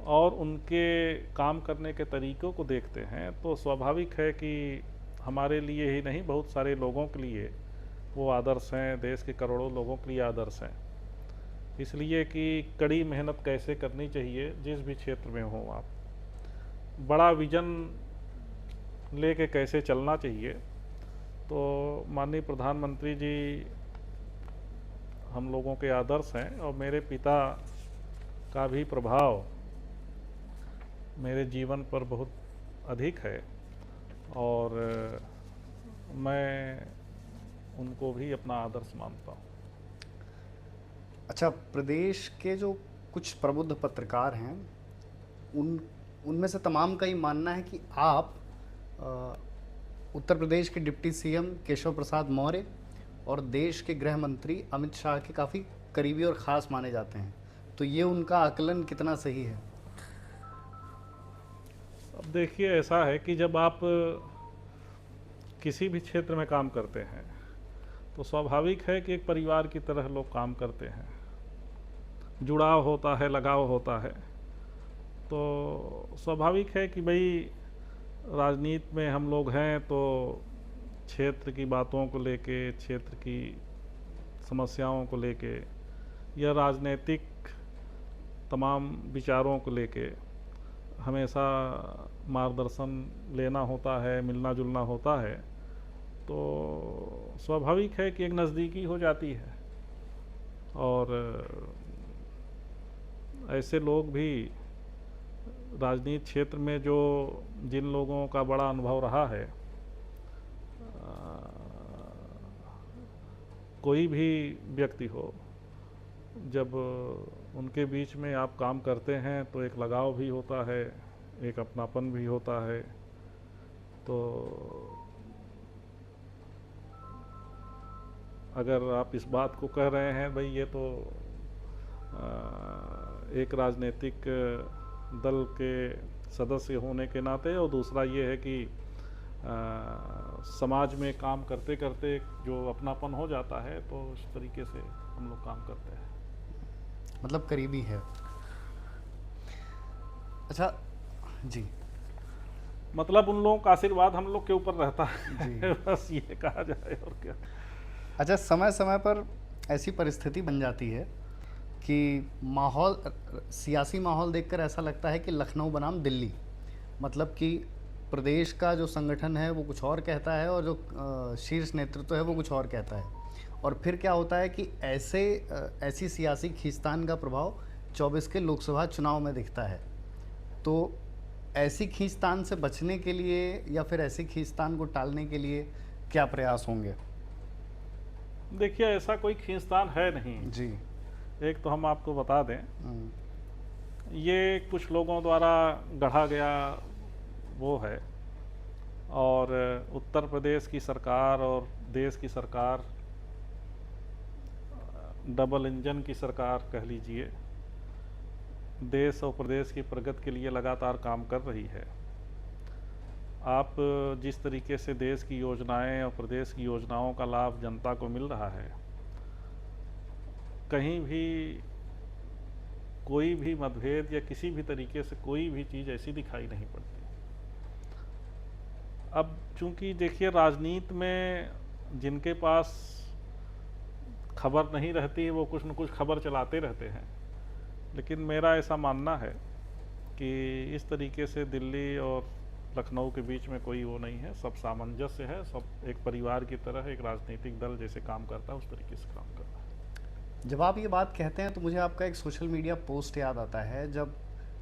और उनके काम करने के तरीक़ों को देखते हैं, तो स्वाभाविक है कि हमारे लिए ही नहीं, बहुत सारे लोगों के लिए वो आदर्श हैं, देश के करोड़ों लोगों के लिए आदर्श हैं। इसलिए कि कड़ी मेहनत कैसे करनी चाहिए, जिस भी क्षेत्र में हो आप, बड़ा विजन लेके कैसे चलना चाहिए। तो माननीय प्रधानमंत्री जी हम लोगों के आदर्श हैं और मेरे पिता का भी प्रभाव मेरे जीवन पर बहुत अधिक है और मैं उनको भी अपना आदर्श मानता हूँ। अच्छा, प्रदेश के जो कुछ प्रबुद्ध पत्रकार हैं उनमें से तमाम का ये मानना है कि आप उत्तर प्रदेश के डिप्टी सीएम केशव प्रसाद मौर्य और देश के गृह मंत्री अमित शाह के काफ़ी करीबी और ख़ास माने जाते हैं। तो ये उनका आकलन कितना सही है? अब देखिए, ऐसा है कि जब आप किसी भी क्षेत्र में काम करते हैं तो स्वाभाविक है कि एक परिवार की तरह लोग काम करते हैं, जुड़ाव होता है, लगाव होता है। तो स्वाभाविक है कि भाई राजनीति में हम लोग हैं तो क्षेत्र की बातों को लेके, क्षेत्र की समस्याओं को लेके या राजनीतिक तमाम विचारों को लेके हमेशा मार्गदर्शन लेना होता है, मिलना जुलना होता है, तो स्वाभाविक है कि एक नज़दीकी हो जाती है। और ऐसे लोग भी राजनीति क्षेत्र में जो जिन लोगों का बड़ा अनुभव रहा है, कोई भी व्यक्ति हो, जब उनके बीच में आप काम करते हैं तो एक लगाव भी होता है, एक अपनापन भी होता है। तो अगर आप इस बात को कह रहे हैं भाई ये तो एक राजनीतिक दल के सदस्य होने के नाते, और दूसरा ये है कि समाज में काम करते करते जो अपनापन हो जाता है, तो उस तरीके से हम लोग काम करते हैं। मतलब करीबी है। अच्छा जी, मतलब उन लोगों का आशीर्वाद हम लोग के ऊपर रहता जी। है बस ये कहा जाए, और क्या। अच्छा, समय समय पर ऐसी परिस्थिति बन जाती है कि माहौल, सियासी माहौल देखकर ऐसा लगता है कि लखनऊ बनाम दिल्ली, मतलब कि प्रदेश का जो संगठन है वो कुछ और कहता है और जो शीर्ष नेतृत्व है वो कुछ और कहता है। और फिर क्या होता है कि ऐसी सियासी खींचतान का प्रभाव 24 के लोकसभा चुनाव में दिखता है। तो ऐसी खींचतान से बचने के लिए या फिर ऐसी खींचतान को टालने के लिए क्या प्रयास होंगे? देखिए, ऐसा कोई खींचतान है नहीं जी। एक तो हम आपको बता दें, ये कुछ लोगों द्वारा गढ़ा गया वो है, और उत्तर प्रदेश की सरकार और देश की सरकार डबल इंजन की सरकार कह लीजिए, देश और प्रदेश की प्रगति के लिए लगातार काम कर रही है। आप जिस तरीके से देश की योजनाएं और प्रदेश की योजनाओं का लाभ जनता को मिल रहा है, कहीं भी कोई भी मतभेद या किसी भी तरीके से कोई भी चीज़ ऐसी दिखाई नहीं पड़ती। अब चूंकि देखिए, राजनीति में जिनके पास खबर नहीं रहती है वो कुछ न कुछ खबर चलाते रहते हैं, लेकिन मेरा ऐसा मानना है कि इस तरीके से दिल्ली और लखनऊ के बीच में कोई वो नहीं है, सब सामंजस्य है, सब एक परिवार की तरह एक राजनीतिक दल जैसे काम करता है उस तरीके से काम कर रहा है। जब आप ये बात कहते हैं तो मुझे आपका एक सोशल मीडिया पोस्ट याद आता है, जब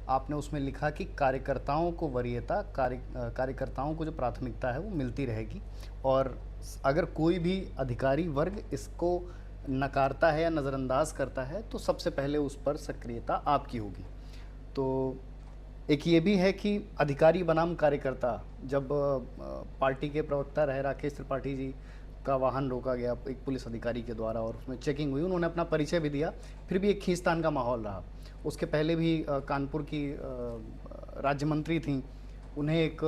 आपने उसमें लिखा कि कार्यकर्ताओं को वरीयता, कार्यकर्ताओं को जो प्राथमिकता है वो मिलती रहेगी, और अगर कोई भी अधिकारी वर्ग इसको नकारता है या नज़रअंदाज करता है तो सबसे पहले उस पर सक्रियता आपकी होगी। तो एक ये भी है कि अधिकारी बनाम कार्यकर्ता, जब पार्टी के प्रवक्ता रहे राकेश त्रिपाठी जी का वाहन रोका गया एक पुलिस अधिकारी के द्वारा और उसमें चेकिंग हुई, उन्होंने अपना परिचय भी दिया, फिर भी एक खींचतान का माहौल रहा। उसके पहले भी कानपुर की राज्य मंत्री थीं, उन्हें एक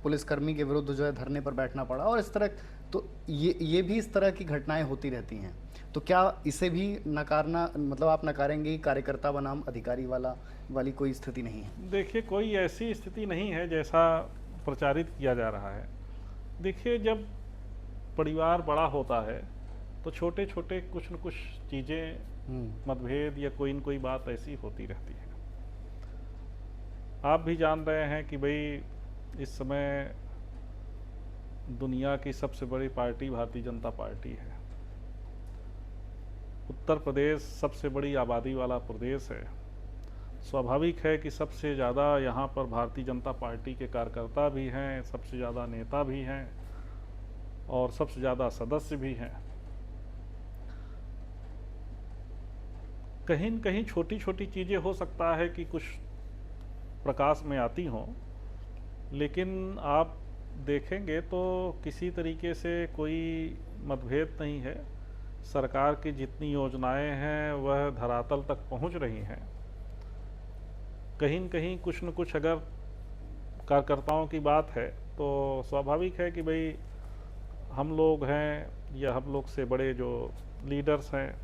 पुलिसकर्मी के विरुद्ध जो है धरने पर बैठना पड़ा, और इस तरह, तो ये भी इस तरह की घटनाएं होती रहती हैं। तो क्या इसे भी नकारना, मतलब आप नकारेंगे कि कार्यकर्ता बनाम अधिकारी वाली कोई स्थिति नहीं है? देखिए, कोई ऐसी स्थिति नहीं है जैसा प्रचारित किया जा रहा है। देखिए, जब परिवार बड़ा होता है तो छोटे छोटे कुछ न कुछ चीज़ें, मतभेद या कोई न कोई बात ऐसी होती रहती है। आप भी जान रहे हैं कि भाई इस समय दुनिया की सबसे बड़ी पार्टी भारतीय जनता पार्टी है। उत्तर प्रदेश सबसे बड़ी आबादी वाला प्रदेश है। स्वाभाविक है कि सबसे ज़्यादा यहाँ पर भारतीय जनता पार्टी के कार्यकर्ता भी हैं, सबसे ज़्यादा नेता भी हैं और सबसे ज़्यादा सदस्य भी हैं। कहीं न कहीं छोटी छोटी चीज़ें हो सकता है कि कुछ प्रकाश में आती हों, लेकिन आप देखेंगे तो किसी तरीके से कोई मतभेद नहीं है। सरकार की जितनी योजनाएं हैं वह धरातल तक पहुंच रही हैं। कहीं न कहीं कुछ न कुछ अगर कार्यकर्ताओं की बात है तो स्वाभाविक है कि भाई हम लोग हैं या हम लोग से बड़े जो लीडर्स हैं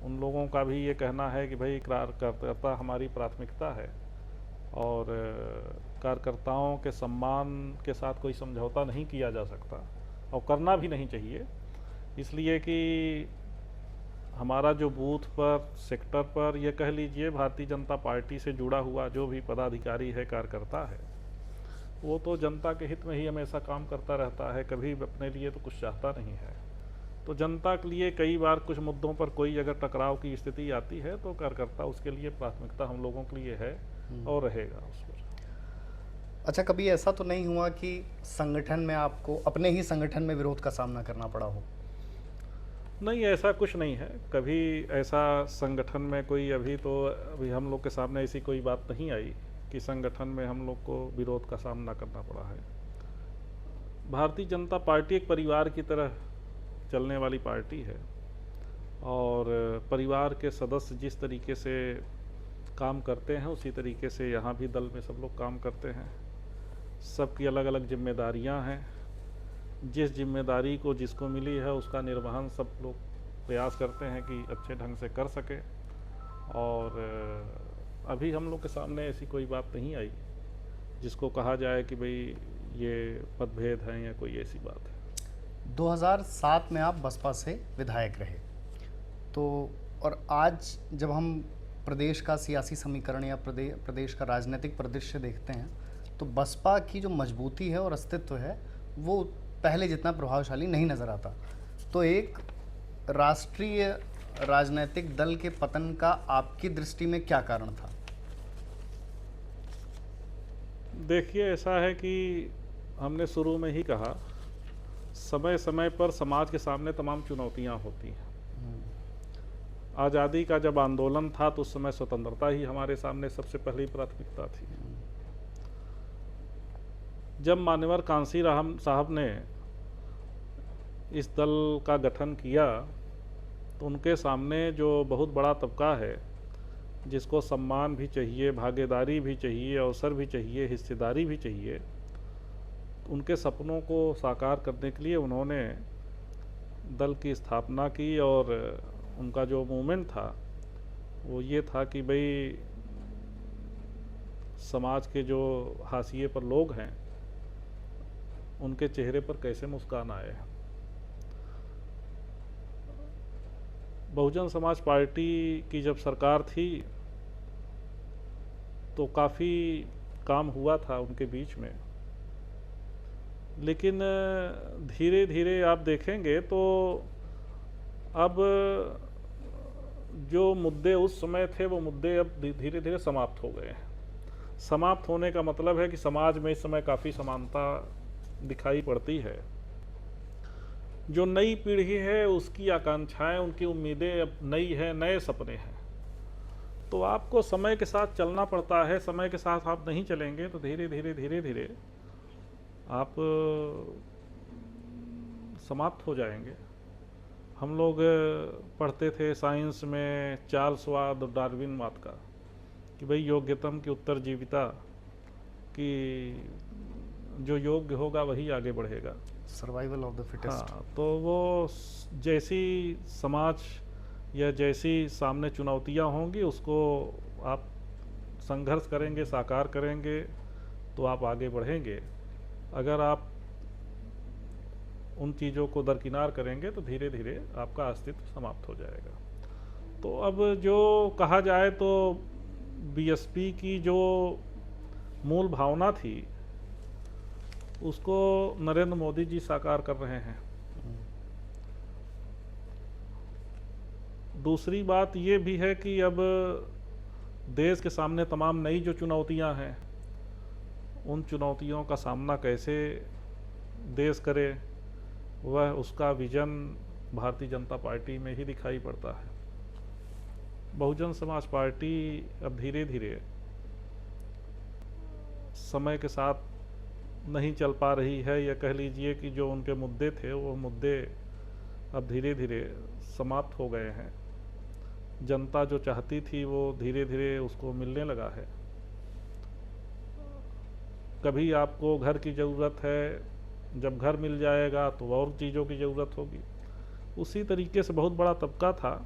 उन लोगों का भी ये कहना है कि भाई कार्यकर्ता हमारी प्राथमिकता है, और कार्यकर्ताओं के सम्मान के साथ कोई समझौता नहीं किया जा सकता और करना भी नहीं चाहिए, इसलिए कि हमारा जो बूथ पर, सेक्टर पर, ये कह लीजिए भारतीय जनता पार्टी से जुड़ा हुआ जो भी पदाधिकारी है, कार्यकर्ता है, वो तो जनता के हित में ही हमेशा काम करता रहता है, कभी अपने लिए तो कुछ चाहता नहीं है। तो जनता के लिए कई बार कुछ मुद्दों पर कोई अगर टकराव की स्थिति आती है तो कार्यकर्ता उसके लिए प्राथमिकता हम लोगों के लिए है और रहेगा उस पर। अच्छा, कभी ऐसा तो नहीं हुआ कि संगठन में आपको अपने ही संगठन में विरोध का सामना करना पड़ा हो? नहीं, ऐसा कुछ नहीं है। कभी ऐसा संगठन में कोई अभी हम लोग के सामने ऐसी कोई बात नहीं आई कि संगठन में हम लोग को विरोध का सामना करना पड़ा है। भारतीय जनता पार्टी एक परिवार की तरह चलने वाली पार्टी है और परिवार के सदस्य जिस तरीके से काम करते हैं उसी तरीके से यहाँ भी दल में सब लोग काम करते हैं। सबकी अलग अलग जिम्मेदारियाँ हैं। जिस जिम्मेदारी को जिसको मिली है उसका निर्वहन सब लोग प्रयास करते हैं कि अच्छे ढंग से कर सके। और अभी हम लोग के सामने ऐसी कोई बात नहीं आई जिसको कहा जाए कि भाई ये मतभेद है या कोई ऐसी बात है। 2007 में आप बसपा से विधायक रहे, तो और आज जब हम प्रदेश का सियासी समीकरण या प्रदेश का राजनीतिक परिदृश्य देखते हैं तो बसपा की जो मजबूती है और अस्तित्व है वो पहले जितना प्रभावशाली नहीं नज़र आता। तो एक राष्ट्रीय राजनीतिक दल के पतन का आपकी दृष्टि में क्या कारण था? देखिए, ऐसा है कि हमने शुरू में ही कहा, समय समय पर समाज के सामने तमाम चुनौतियां होती हैं। आज़ादी का जब आंदोलन था तो उस समय स्वतंत्रता ही हमारे सामने सबसे पहली प्राथमिकता थी। जब मान्यवर कांसी राम साहब ने इस दल का गठन किया तो उनके सामने जो बहुत बड़ा तबका है जिसको सम्मान भी चाहिए, भागीदारी भी चाहिए, अवसर भी चाहिए, हिस्सेदारी भी चाहिए, उनके सपनों को साकार करने के लिए उन्होंने दल की स्थापना की। और उनका जो मूवमेंट था वो ये था कि भाई समाज के जो हाशिए पर लोग हैं उनके चेहरे पर कैसे मुस्कान आए। बहुजन समाज पार्टी की जब सरकार थी तो काफ़ी काम हुआ था उनके बीच में, लेकिन धीरे धीरे आप देखेंगे तो अब जो मुद्दे उस समय थे वो मुद्दे अब धीरे धीरे समाप्त हो गए हैं। समाप्त होने का मतलब है कि समाज में इस समय काफ़ी समानता दिखाई पड़ती है। जो नई पीढ़ी है उसकी आकांक्षाएं, उनकी उम्मीदें अब नई है, नए सपने हैं। तो आपको समय के साथ चलना पड़ता है। समय के साथ आप नहीं चलेंगे तो धीरे धीरे आप समाप्त हो जाएंगे। हम लोग पढ़ते थे साइंस में चार्ल्सवाद और डार्विनवाद का कि भाई योग्यतम की उत्तर जीविता, कि जो योग्य होगा वही आगे बढ़ेगा, सर्वाइवल ऑफ द फिटेस्ट। हाँ, तो वो जैसी समाज या जैसी सामने चुनौतियां होंगी उसको आप संघर्ष करेंगे, साकार करेंगे तो आप आगे बढ़ेंगे। अगर आप उन चीज़ों को दरकिनार करेंगे तो धीरे धीरे आपका अस्तित्व समाप्त हो जाएगा। तो अब जो कहा जाए तो बीएसपी की जो मूल भावना थी उसको नरेंद्र मोदी जी साकार कर रहे हैं। दूसरी बात ये भी है कि अब देश के सामने तमाम नई जो चुनौतियां हैं उन चुनौतियों का सामना कैसे देश करे, वह उसका विजन भारतीय जनता पार्टी में ही दिखाई पड़ता है। बहुजन समाज पार्टी अब धीरे धीरे समय के साथ नहीं चल पा रही है, या कह लीजिए कि जो उनके मुद्दे थे वो मुद्दे अब धीरे धीरे समाप्त हो गए हैं। जनता जो चाहती थी वो धीरे धीरे उसको मिलने लगा है। कभी आपको घर की ज़रूरत है, जब घर मिल जाएगा तो और चीज़ों की ज़रूरत होगी। उसी तरीके से बहुत बड़ा तबका था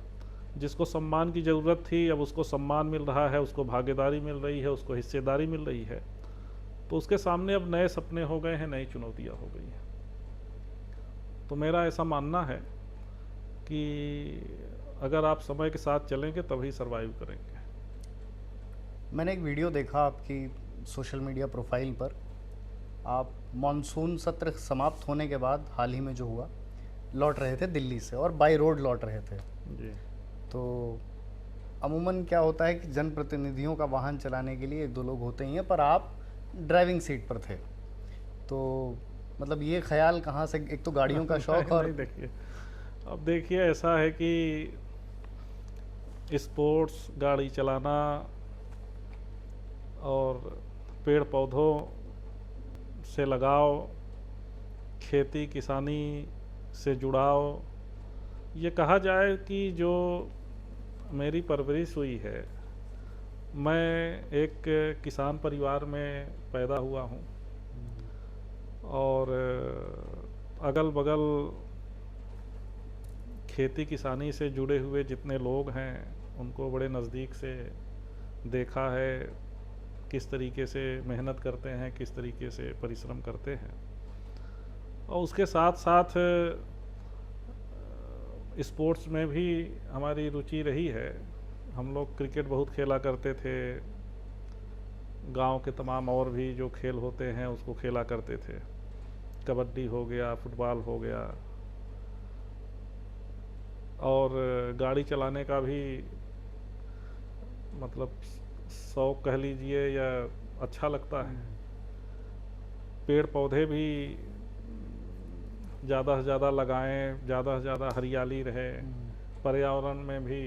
जिसको सम्मान की ज़रूरत थी, अब उसको सम्मान मिल रहा है, उसको भागीदारी मिल रही है, उसको हिस्सेदारी मिल रही है। तो उसके सामने अब नए सपने हो गए हैं, नई चुनौतियां हो गई हैं। तो मेरा ऐसा मानना है कि अगर आप समय के साथ चलेंगे तभी सरवाइव करेंगे। मैंने एक वीडियो देखा आपकी सोशल मीडिया प्रोफाइल पर, आप मॉनसून सत्र समाप्त होने के बाद हाल ही में जो हुआ, लौट रहे थे दिल्ली से और बाई रोड लौट रहे थे। जी। तो अमूमन क्या होता है कि जनप्रतिनिधियों का वाहन चलाने के लिए एक दो लोग होते ही हैं, पर आप ड्राइविंग सीट पर थे, तो मतलब ये ख्याल कहाँ से, एक तो गाड़ियों का शौक और नहीं, देखिए, अब देखिए ऐसा है कि स्पोर्ट्स गाड़ी चलाना और पेड़ पौधों से लगाव, खेती किसानी से जुड़ाव, ये कहा जाए कि जो मेरी परवरिश हुई है, मैं एक किसान परिवार में पैदा हुआ हूँ और अगल बगल खेती किसानी से जुड़े हुए जितने लोग हैं उनको बड़े नज़दीक से देखा है, किस तरीके से मेहनत करते हैं, किस तरीके से परिश्रम करते हैं। और उसके साथ साथ स्पोर्ट्स में भी हमारी रुचि रही है। हम लोग क्रिकेट बहुत खेला करते थे, गांव के तमाम और भी जो खेल होते हैं उसको खेला करते थे। कबड्डी हो गया, फुटबॉल हो गया, और गाड़ी चलाने का भी मतलब शौक कह लीजिए या अच्छा लगता है। पेड़ पौधे भी ज़्यादा से ज़्यादा लगाएं, ज़्यादा से ज़्यादा हरियाली रहे, पर्यावरण में भी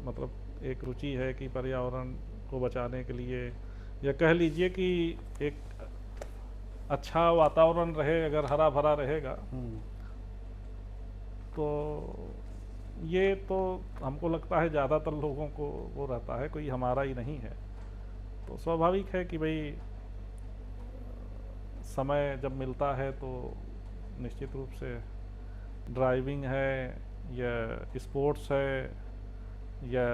मतलब एक रुचि है कि पर्यावरण को बचाने के लिए, या कह लीजिए कि एक अच्छा वातावरण रहे, अगर हरा भरा रहेगा तो ये तो हमको लगता है ज़्यादातर लोगों को वो रहता है, कोई हमारा ही नहीं है। तो स्वाभाविक है कि भाई समय जब मिलता है तो निश्चित रूप से ड्राइविंग है या स्पोर्ट्स है या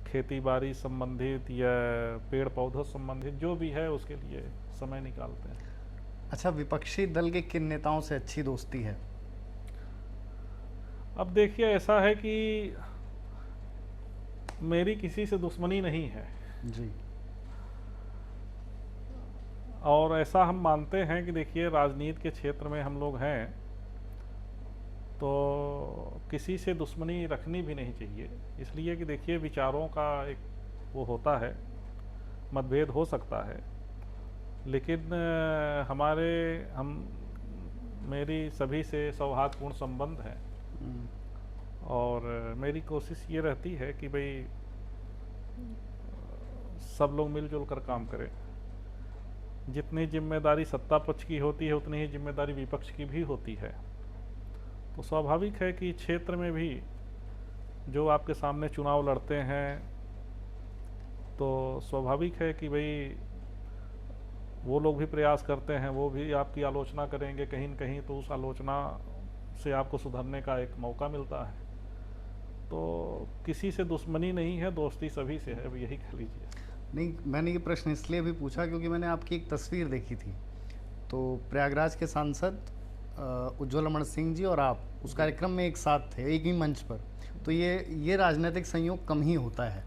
खेती बाड़ी संबंधित या पेड़ पौधों संबंधित जो भी है उसके लिए समय निकालते हैं। अच्छा, विपक्षी दल के किन नेताओं से अच्छी दोस्ती है? अब देखिए, ऐसा है कि मेरी किसी से दुश्मनी नहीं है जी। और ऐसा हम मानते हैं कि देखिए राजनीति के क्षेत्र में हम लोग हैं तो किसी से दुश्मनी रखनी भी नहीं चाहिए, इसलिए कि देखिए विचारों का एक वो होता है, मतभेद हो सकता है, लेकिन मेरी सभी से सौहार्दपूर्ण संबंध है और मेरी कोशिश ये रहती है कि भाई सब लोग मिलजुल कर काम करें। जितनी जिम्मेदारी सत्ता पक्ष की होती है उतनी ही जिम्मेदारी विपक्ष की भी होती है। तो स्वाभाविक है कि क्षेत्र में भी जो आपके सामने चुनाव लड़ते हैं तो स्वाभाविक है कि भाई वो लोग भी प्रयास करते हैं, वो भी आपकी आलोचना करेंगे कहीं न कहीं, तो उस आलोचना से आपको सुधरने का एक मौका मिलता है। तो किसी से दुश्मनी नहीं है, दोस्ती सभी से है, अब यही कह लीजिए। नहीं, मैंने ये प्रश्न इसलिए भी पूछा क्योंकि मैंने आपकी एक तस्वीर देखी थी, तो प्रयागराज के सांसद उज्ज्वल रमण सिंह जी और आप उस कार्यक्रम में एक साथ थे, एक ही मंच पर, तो ये राजनीतिक संयोग कम ही होता है।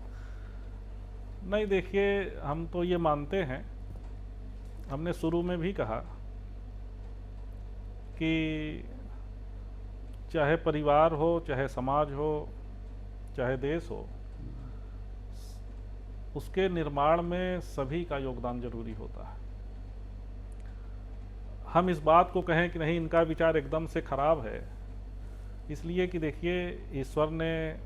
नहीं, देखिए हम तो ये मानते हैं, हमने शुरू में भी कहा कि चाहे परिवार हो, चाहे समाज हो, चाहे देश हो, उसके निर्माण में सभी का योगदान जरूरी होता है। हम इस बात को कहें कि नहीं इनका विचार एकदम से खराब है, इसलिए कि देखिए ईश्वर ने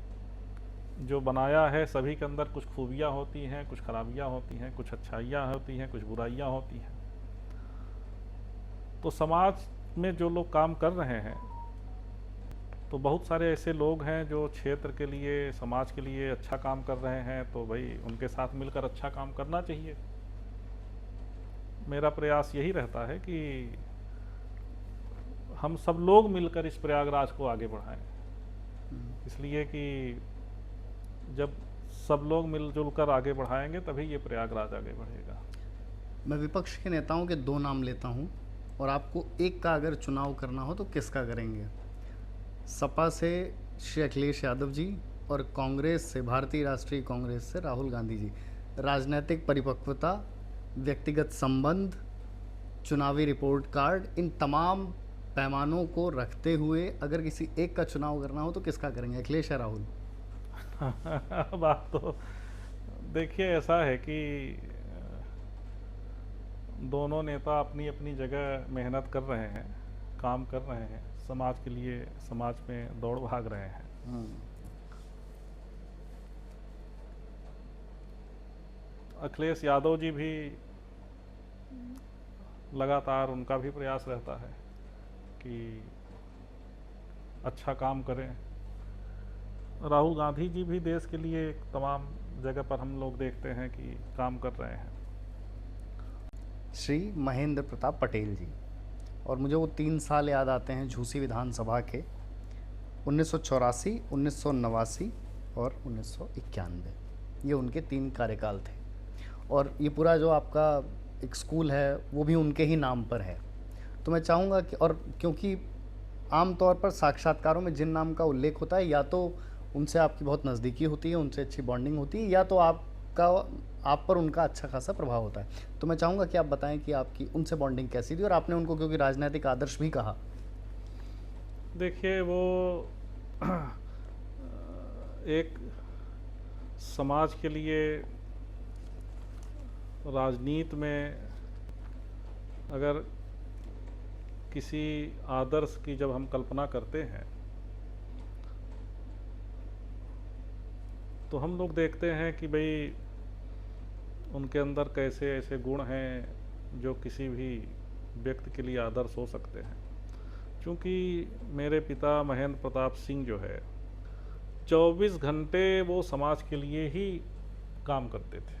जो बनाया है सभी के अंदर कुछ खूबियाँ होती हैं, कुछ खराबियाँ होती हैं, कुछ अच्छाइयाँ होती हैं, कुछ बुराइयाँ होती हैं। तो समाज में जो लोग काम कर रहे हैं तो बहुत सारे ऐसे लोग हैं जो क्षेत्र के लिए, समाज के लिए अच्छा काम कर रहे हैं, तो भाई उनके साथ मिलकर अच्छा काम करना चाहिए। मेरा प्रयास यही रहता है कि हम सब लोग मिलकर इस प्रयागराज को आगे बढ़ाएं, इसलिए कि जब सब लोग मिलजुल कर आगे बढ़ाएंगे तभी ये प्रयागराज आगे बढ़ेगा। मैं विपक्ष के नेताओं के 2 नाम लेता हूं और आपको एक का अगर चुनाव करना हो तो किसका करेंगे? सपा से श्री अखिलेश यादव जी और कांग्रेस से, भारतीय राष्ट्रीय कांग्रेस से राहुल गांधी जी, राजनीतिक परिपक्वता, व्यक्तिगत संबंध, चुनावी रिपोर्ट कार्ड, इन तमाम पैमानों को रखते हुए अगर किसी एक का चुनाव करना हो तो किसका करेंगे, अखिलेश या राहुल? बात तो देखिए ऐसा है कि दोनों नेता अपनी अपनी जगह मेहनत कर रहे हैं, काम कर रहे हैं, समाज के लिए समाज में दौड़ भाग रहे हैं। अखिलेश यादव जी भी लगातार उनका भी प्रयास रहता है कि अच्छा काम करें। राहुल गांधी जी भी देश के लिए तमाम जगह पर हम लोग देखते हैं कि काम कर रहे हैं। श्री महेंद्र प्रताप पटेल जी, और मुझे वो 3 साल याद आते हैं झूसी विधानसभा के, 1984, 1989 और 1991। ये उनके 3 कार्यकाल थे, और ये पूरा जो आपका एक स्कूल है वो भी उनके ही नाम पर है। तो मैं चाहूँगा कि, और क्योंकि आमतौर पर साक्षात्कारों में जिन नाम का उल्लेख होता है, या तो उनसे आपकी बहुत नज़दीकी होती है, उनसे अच्छी बॉन्डिंग होती है, या तो आप पर उनका अच्छा खासा प्रभाव होता है। तो मैं चाहूँगा कि आप बताएं कि आपकी उनसे बॉन्डिंग कैसी थी, और आपने उनको क्योंकि राजनीतिक आदर्श भी कहा। देखिए वो एक समाज के लिए राजनीति में अगर किसी आदर्श की जब हम कल्पना करते हैं तो हम लोग देखते हैं कि भाई उनके अंदर कैसे ऐसे गुण हैं जो किसी भी व्यक्ति के लिए आदर्श हो सकते हैं। क्योंकि मेरे पिता महेंद्र प्रताप सिंह जो है 24 घंटे वो समाज के लिए ही काम करते थे।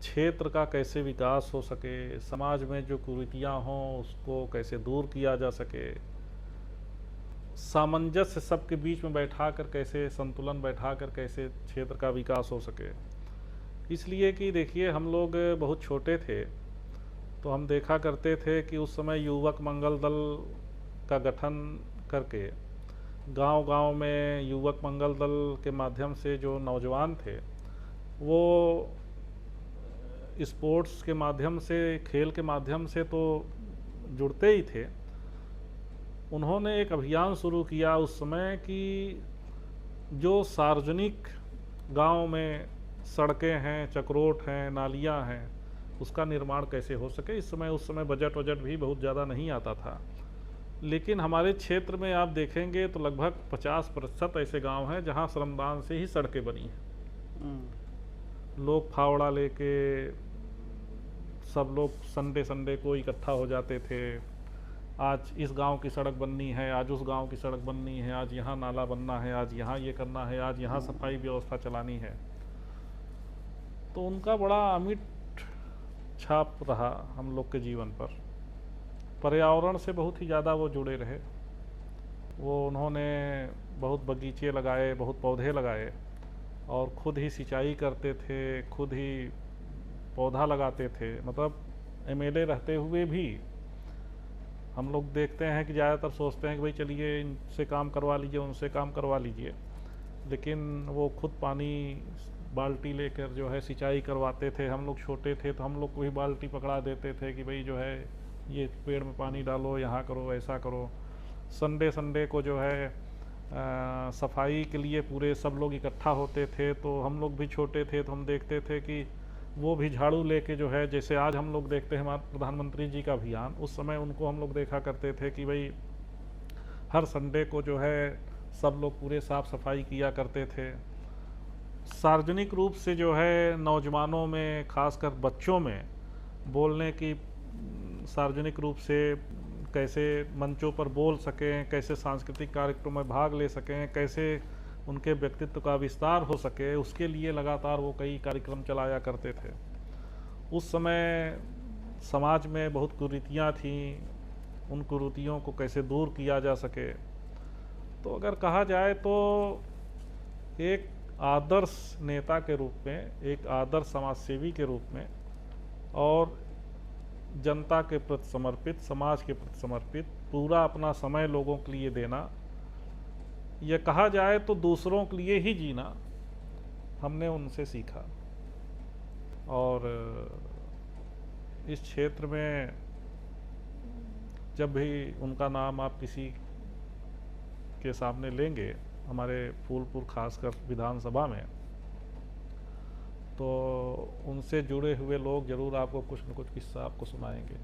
क्षेत्र का कैसे विकास हो सके, समाज में जो कुरीतियाँ हों उसको कैसे दूर किया जा सके, सामंजस्य सबके बीच में बैठाकर कैसे संतुलन बैठाकर कैसे क्षेत्र का विकास हो सके। इसलिए कि देखिए हम लोग बहुत छोटे थे तो हम देखा करते थे कि उस समय युवक मंगल दल का गठन करके गांव-गांव में युवक मंगल दल के माध्यम से जो नौजवान थे वो स्पोर्ट्स के माध्यम से, खेल के माध्यम से तो जुड़ते ही थे। उन्होंने एक अभियान शुरू किया उस समय कि जो सार्वजनिक गांव में सड़कें हैं, चक्रोट हैं, नालियां हैं, उसका निर्माण कैसे हो सके। उस समय बजट भी बहुत ज़्यादा नहीं आता था, लेकिन हमारे क्षेत्र में आप देखेंगे तो लगभग 50% ऐसे गांव हैं जहां श्रमदान से ही सड़कें बनी हैं। लोग फावड़ा लेके सब लोग संडे को इकट्ठा हो जाते थे। आज इस गांव की सड़क बननी है, आज उस गांव की सड़क बननी है, आज यहाँ नाला बनना है, आज यहाँ ये करना है, आज यहाँ सफाई व्यवस्था चलानी है। तो उनका बड़ा अमिट छाप रहा हम लोग के जीवन पर। पर्यावरण से बहुत ही ज़्यादा वो जुड़े रहे। वो उन्होंने बहुत बगीचे लगाए, बहुत पौधे लगाए और खुद ही सिंचाई करते थे, खुद ही पौधा लगाते थे। मतलब एमएलए रहते हुए भी हम लोग देखते हैं कि ज़्यादातर सोचते हैं कि भाई चलिए इनसे काम करवा लीजिए, उनसे काम करवा लीजिए, लेकिन वो खुद पानी बाल्टी लेकर जो है सिंचाई करवाते थे। हम लोग छोटे थे तो हम लोग को भी बाल्टी पकड़ा देते थे कि भाई जो है ये पेड़ में पानी डालो, यहाँ करो, ऐसा करो। संडे को जो है सफाई के लिए पूरे सब लोग इकट्ठा होते थे। तो हम लोग भी छोटे थे तो हम देखते थे कि वो भी झाड़ू लेके जो है, जैसे आज हम लोग देखते हैं हमारे प्रधानमंत्री जी का अभियान, उस समय उनको हम लोग देखा करते थे कि भाई हर संडे को जो है सब लोग पूरे साफ सफाई किया करते थे। सार्वजनिक रूप से जो है नौजवानों में, खासकर बच्चों में बोलने की, सार्वजनिक रूप से कैसे मंचों पर बोल सकें, कैसे सांस्कृतिक कार्यक्रमों में भाग ले सकें, कैसे उनके व्यक्तित्व का विस्तार हो सके, उसके लिए लगातार वो कई कार्यक्रम चलाया करते थे। उस समय समाज में बहुत कुरीतियाँ थीं, उन कुरीतियों को कैसे दूर किया जा सके। तो अगर कहा जाए तो एक आदर्श नेता के रूप में, एक आदर्श समाजसेवी के रूप में और जनता के प्रति समर्पित, समाज के प्रति समर्पित, पूरा अपना समय लोगों के लिए देना, यह कहा जाए तो दूसरों के लिए ही जीना हमने उनसे सीखा। और इस क्षेत्र में जब भी उनका नाम आप किसी के सामने लेंगे, हमारे फूलपुर खासकर विधानसभा में, तो उनसे जुड़े हुए लोग ज़रूर आपको कुछ न कुछ किस्सा आपको सुनाएंगे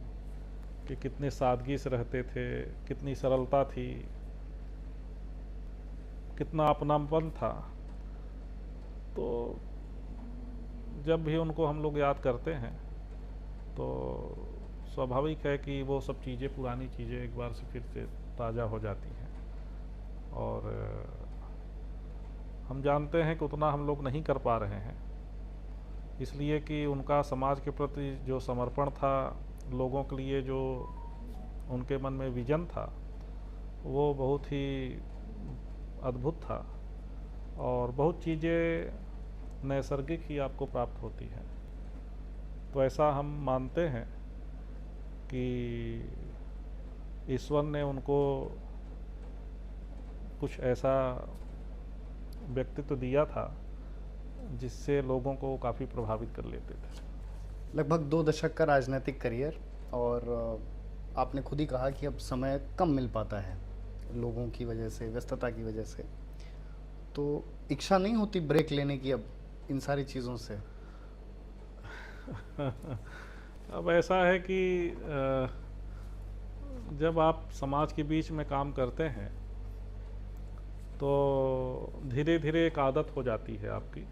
कि कितने सादगी से रहते थे, कितनी सरलता थी, कितना अपनापन था। तो जब भी उनको हम लोग याद करते हैं तो स्वाभाविक है कि वो सब चीज़ें, पुरानी चीज़ें एक बार से फिर से ताज़ा हो जाती हैं। और हम जानते हैं कि उतना हम लोग नहीं कर पा रहे हैं, इसलिए कि उनका समाज के प्रति जो समर्पण था, लोगों के लिए जो उनके मन में विजन था, वो बहुत ही अद्भुत था। और बहुत चीज़ें नैसर्गिक ही आपको प्राप्त होती हैं। तो ऐसा हम मानते हैं कि ईश्वर ने उनको कुछ ऐसा व्यक्तित्व दिया था जिससे लोगों को काफ़ी प्रभावित कर लेते थे। लगभग 2 दशक का राजनीतिक करियर, और आपने खुद ही कहा कि अब समय कम मिल पाता है लोगों की वजह से, व्यस्तता की वजह से। तो इच्छा नहीं होती ब्रेक लेने की अब इन सारी चीज़ों से? अब ऐसा है कि जब आप समाज के बीच में काम करते हैं तो धीरे धीरे एक आदत हो जाती है आपकी,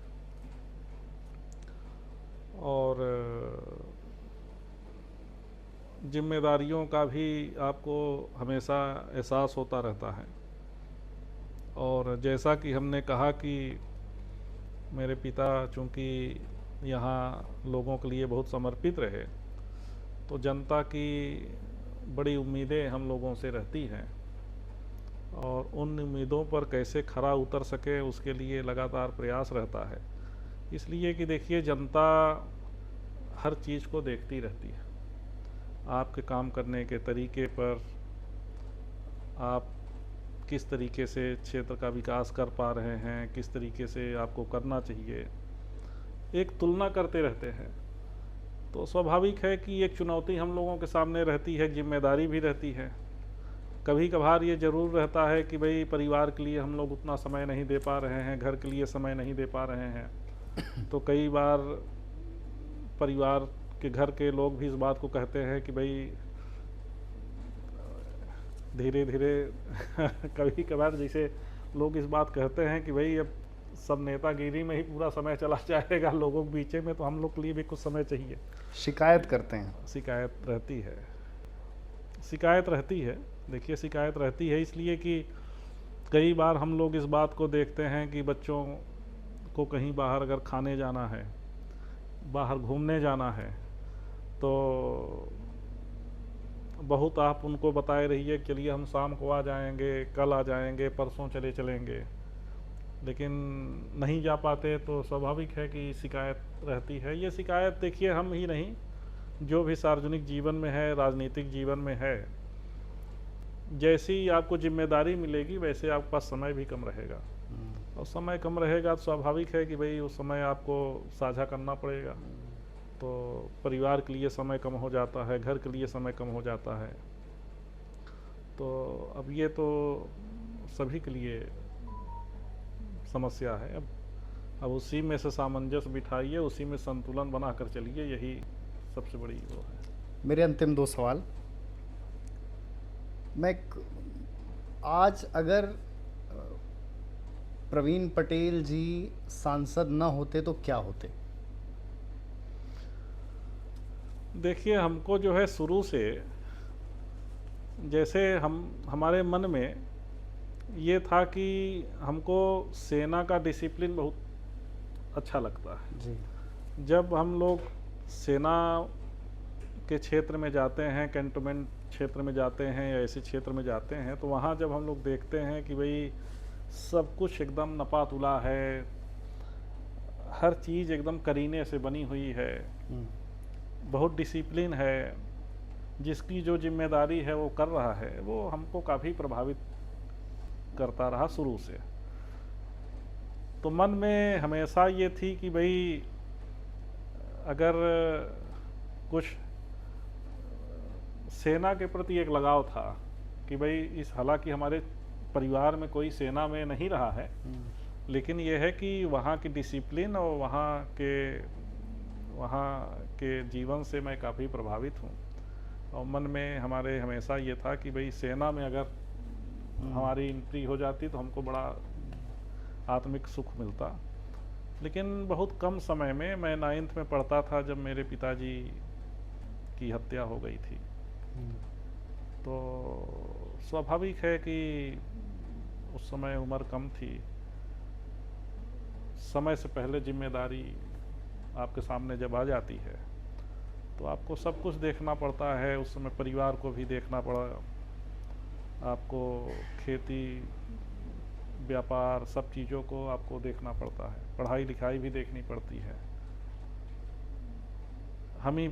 और जिम्मेदारियों का भी आपको हमेशा एहसास होता रहता है। और जैसा कि हमने कहा कि मेरे पिता चूँकि यहाँ लोगों के लिए बहुत समर्पित रहे, तो जनता की बड़ी उम्मीदें हम लोगों से रहती हैं, और उन उम्मीदों पर कैसे खरा उतर सके उसके लिए लगातार प्रयास रहता है। इसलिए कि देखिए, जनता हर चीज़ को देखती रहती है, आपके काम करने के तरीके पर, आप किस तरीके से क्षेत्र का विकास कर पा रहे हैं, किस तरीके से आपको करना चाहिए, एक तुलना करते रहते हैं। तो स्वाभाविक है कि एक चुनौती हम लोगों के सामने रहती है, जिम्मेदारी भी रहती है। कभी कभार ये ज़रूर रहता है कि भाई परिवार के लिए हम लोग उतना समय नहीं दे पा रहे हैं, घर के लिए समय नहीं दे पा रहे हैं। तो कई बार परिवार के घर के लोग भी इस बात को कहते हैं कि भाई धीरे धीरे कभी कभार जैसे लोग इस बात कहते हैं कि भाई अब सब नेतागिरी में ही पूरा समय चला जाएगा लोगों के बीच में, तो हम लोग के लिए भी कुछ समय चाहिए। शिकायत करते हैं? शिकायत रहती है, शिकायत रहती है। देखिए, शिकायत रहती है इसलिए कि कई बार हम लोग इस बात को देखते हैं कि बच्चों को कहीं बाहर अगर खाने जाना है, बाहर घूमने जाना है, तो बहुत आप उनको बताए रहिए, चलिए हम शाम को आ जाएंगे, कल आ जाएंगे, परसों चले चलेंगे, लेकिन नहीं जा पाते। तो स्वाभाविक है कि शिकायत रहती है। ये शिकायत देखिए हम ही नहीं, जो भी सार्वजनिक जीवन में है, राजनीतिक जीवन में है, जैसी आपको जिम्मेदारी मिलेगी वैसे आपके पास समय भी कम रहेगा, और समय कम रहेगा तो स्वाभाविक है कि भाई उस समय आपको साझा करना पड़ेगा। तो परिवार के लिए समय कम हो जाता है, घर के लिए समय कम हो जाता है। तो अब ये तो सभी के लिए समस्या है। अब उसी में से सामंजस्य बिठाइए, उसी में संतुलन बनाकर चलिए, यही सबसे बड़ी वो है। मेरे अंतिम 2 सवाल। आज अगर प्रवीण पटेल जी सांसद न होते तो क्या होते? देखिए, हमको जो है शुरू से जैसे हमारे मन में ये था कि हमको सेना का डिसिप्लिन बहुत अच्छा लगता है जी। जब हम लोग सेना के क्षेत्र में जाते हैं, कैंटोनमेंट क्षेत्र में जाते हैं या ऐसे क्षेत्र में जाते हैं, तो वहाँ जब हम लोग देखते हैं कि भाई सब कुछ एकदम नपातुला है, हर चीज़ एकदम करीने से बनी हुई है, बहुत डिसिप्लिन है, जिसकी जो जिम्मेदारी है वो कर रहा है, वो हमको काफ़ी प्रभावित करता रहा शुरू से। तो मन में हमेशा ये थी कि भाई अगर कुछ सेना के प्रति एक लगाव था कि भाई इस, हालांकि हमारे परिवार में कोई सेना में नहीं रहा है, लेकिन यह है कि वहाँ की डिसिप्लिन और वहाँ के जीवन से मैं काफ़ी प्रभावित हूँ। और मन में हमारे हमेशा ये था कि भाई सेना में अगर हमारी एंट्री हो जाती तो हमको बड़ा आत्मिक सुख मिलता। लेकिन बहुत कम समय में, मैं 9th में पढ़ता था जब मेरे पिताजी की हत्या हो गई थी। तो स्वाभाविक है कि उस समय उम्र कम थी, समय से पहले जिम्मेदारी आपके सामने जब आ जाती है तो आपको सब कुछ देखना पड़ता है। उस समय परिवार को भी देखना पड़ा, आपको खेती व्यापार सब चीज़ों को आपको देखना पड़ता है, पढ़ाई लिखाई भी देखनी पड़ती है। हमारी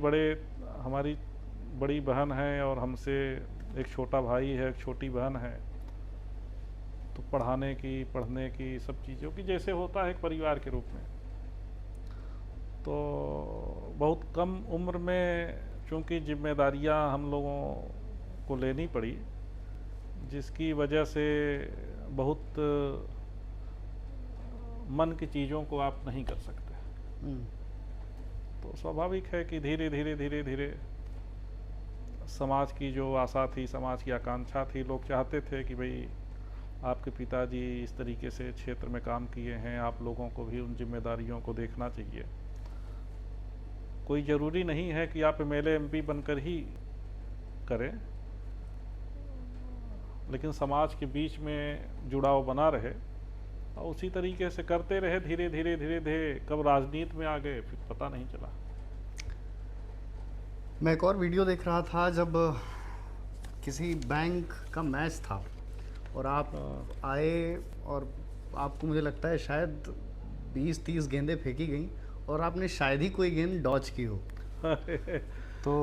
बड़ी बहन है और हमसे एक छोटा भाई है, एक छोटी बहन है। तो पढ़ने की सब चीज़ों की जैसे होता है एक परिवार के रूप में। तो बहुत कम उम्र में चूँकि जिम्मेदारियां हम लोगों को लेनी पड़ी, जिसकी वजह से बहुत मन की चीज़ों को आप नहीं कर सकते। तो स्वाभाविक है कि धीरे धीरे समाज की जो आशा थी, समाज की आकांक्षा थी, लोग चाहते थे कि भाई आपके पिताजी इस तरीके से क्षेत्र में काम किए हैं, आप लोगों को भी उन जिम्मेदारियों को देखना चाहिए। कोई ज़रूरी नहीं है कि आप MLA MP बनकर ही करें, लेकिन समाज के बीच में जुड़ाव बना रहे और उसी तरीके से करते रहे। धीरे धीरे कब राजनीति में आ गए फिर पता नहीं चला। मैं एक और वीडियो देख रहा था जब किसी बैंक का मैच था और आप आए और आपको, मुझे लगता है शायद 20-30 गेंदें फेंकी गई और आपने शायद ही कोई गेंद डॉच की हो। तो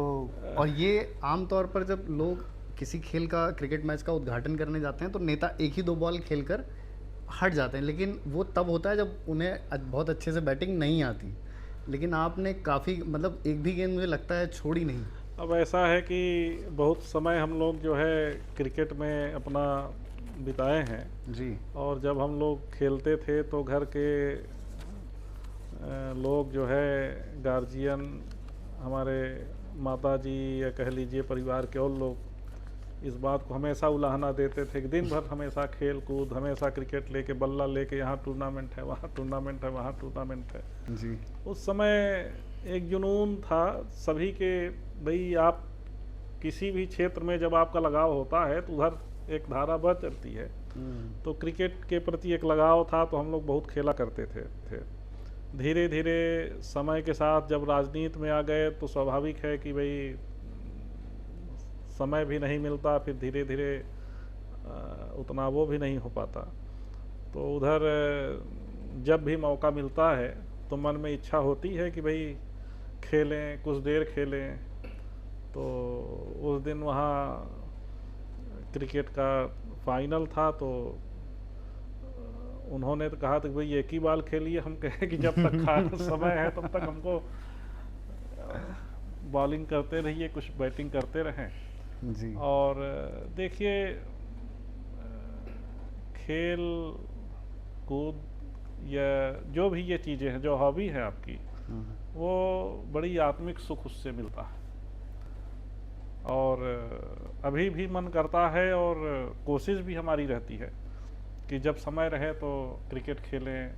और ये आमतौर पर जब लोग किसी खेल का, क्रिकेट मैच का उद्घाटन करने जाते हैं तो नेता एक ही 2 बॉल खेलकर हट जाते हैं, लेकिन वो तब होता है जब उन्हें बहुत अच्छे से बैटिंग नहीं आती। लेकिन आपने काफ़ी, मतलब एक भी गेंद मुझे लगता है छोड़ी नहीं। अब ऐसा है कि बहुत समय हम लोग जो है क्रिकेट में अपना बिताए हैं जी। और जब हम लोग खेलते थे तो घर के लोग जो है, गार्जियन, हमारे माता जी या कह लीजिए परिवार के और लोग इस बात को हमेशा उलाहना देते थे कि दिन भर हमेशा खेल कूद, हमेशा क्रिकेट लेके, बल्ला लेके, यहाँ टूर्नामेंट है, वहाँ टूर्नामेंट है, वहाँ टूर्नामेंट है। जी। उस समय एक जुनून था सभी के, भाई आप किसी भी क्षेत्र में जब आपका लगाव होता है तो उधर एक धारा बह चलती है। तो क्रिकेट के प्रति एक लगाव था तो हम लोग बहुत खेला करते थे। धीरे धीरे समय के साथ जब राजनीति में आ गए तो स्वाभाविक है कि भाई समय भी नहीं मिलता, फिर धीरे धीरे उतना वो भी नहीं हो पाता। तो उधर जब भी मौका मिलता है तो मन में इच्छा होती है कि भाई खेलें, कुछ देर खेलें। तो उस दिन वहाँ क्रिकेट का फाइनल था तो उन्होंने तो कहा था कि भाई एक ही बॉल खेलिए। हम कहे कि जब तक खाना समय है तब तक हमको बॉलिंग करते रहिए, कुछ बैटिंग करते रहें जी। और देखिए खेल कूद या जो भी ये चीज़ें हैं, जो हॉबी है आपकी, वो बड़ी आत्मिक सुख उससे मिलता है। और अभी भी मन करता है और कोशिश भी हमारी रहती है कि जब समय रहे तो क्रिकेट खेलें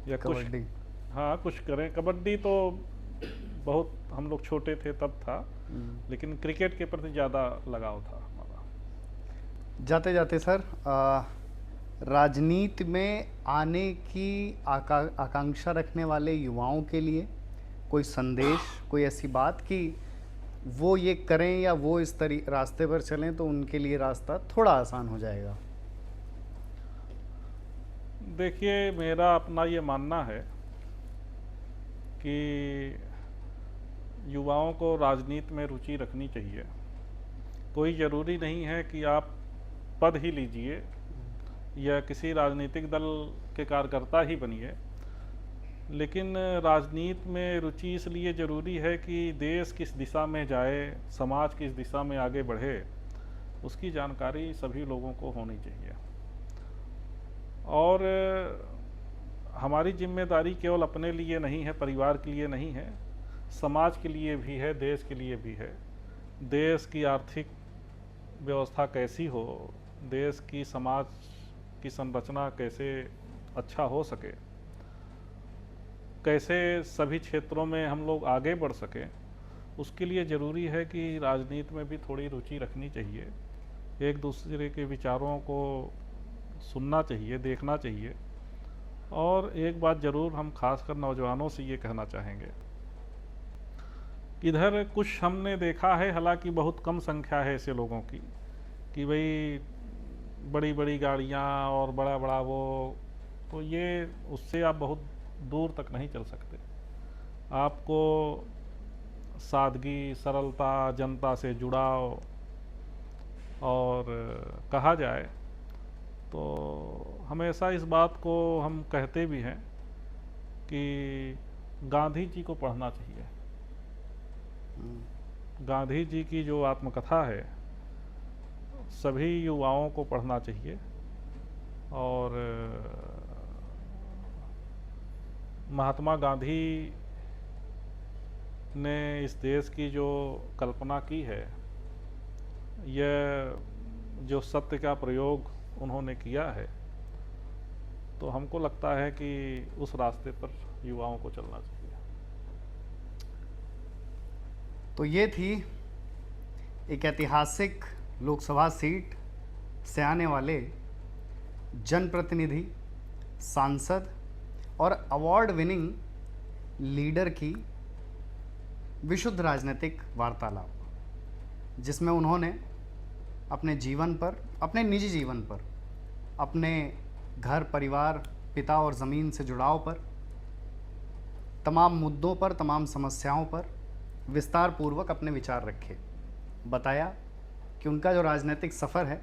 या कुछ, हाँ कुछ करें। कबड्डी तो बहुत हम लोग छोटे थे तब था, लेकिन क्रिकेट के प्रति ज़्यादा लगाव था हमारा। जाते जाते सर, राजनीति में आने की आकांक्षा रखने वाले युवाओं के लिए कोई संदेश, कोई ऐसी बात कि वो ये करें या वो इस रास्ते पर चलें तो उनके लिए रास्ता थोड़ा आसान हो जाएगा? देखिए, मेरा अपना ये मानना है कि युवाओं को राजनीति में रुचि रखनी चाहिए। कोई ज़रूरी नहीं है कि आप पद ही लीजिए, या किसी राजनीतिक दल के कार्यकर्ता ही बनिए, लेकिन राजनीति में रुचि इसलिए ज़रूरी है कि देश किस दिशा में जाए, समाज किस दिशा में आगे बढ़े, उसकी जानकारी सभी लोगों को होनी चाहिए। और हमारी जिम्मेदारी केवल अपने लिए नहीं है, परिवार के लिए नहीं है, समाज के लिए भी है, देश के लिए भी है। देश की आर्थिक व्यवस्था कैसी हो, देश की समाज की संरचना कैसे अच्छा हो सके, कैसे सभी क्षेत्रों में हम लोग आगे बढ़ सकें, उसके लिए ज़रूरी है कि राजनीति में भी थोड़ी रुचि रखनी चाहिए। एक दूसरे के विचारों को सुनना चाहिए, देखना चाहिए। और एक बात ज़रूर हम खासकर नौजवानों से ये कहना चाहेंगे, इधर कुछ हमने देखा है, हालांकि बहुत कम संख्या है ऐसे लोगों की, कि भाई बड़ी बड़ी गाड़ियाँ और बड़ा बड़ा वो, तो ये उससे आप बहुत दूर तक नहीं चल सकते। आपको सादगी, सरलता, जनता से जुड़ाव, और कहा जाए तो हमेशा इस बात को हम कहते भी हैं कि गांधी जी को पढ़ना चाहिए। गांधी जी की जो आत्मकथा है सभी युवाओं को पढ़ना चाहिए। और महात्मा गांधी ने इस देश की जो कल्पना की है, यह जो सत्य का प्रयोग उन्होंने किया है, तो हमको लगता है कि उस रास्ते पर युवाओं को चलना चाहिए। तो ये थी एक ऐतिहासिक लोकसभा सीट से आने वाले जनप्रतिनिधि, सांसद और अवार्ड विनिंग लीडर की विशुद्ध राजनीतिक वार्तालाप, जिसमें उन्होंने अपने जीवन पर, अपने निजी जीवन पर, अपने घर परिवार, पिता और ज़मीन से जुड़ाव पर, तमाम मुद्दों पर, तमाम समस्याओं पर विस्तार पूर्वक अपने विचार रखे। बताया कि उनका जो राजनीतिक सफ़र है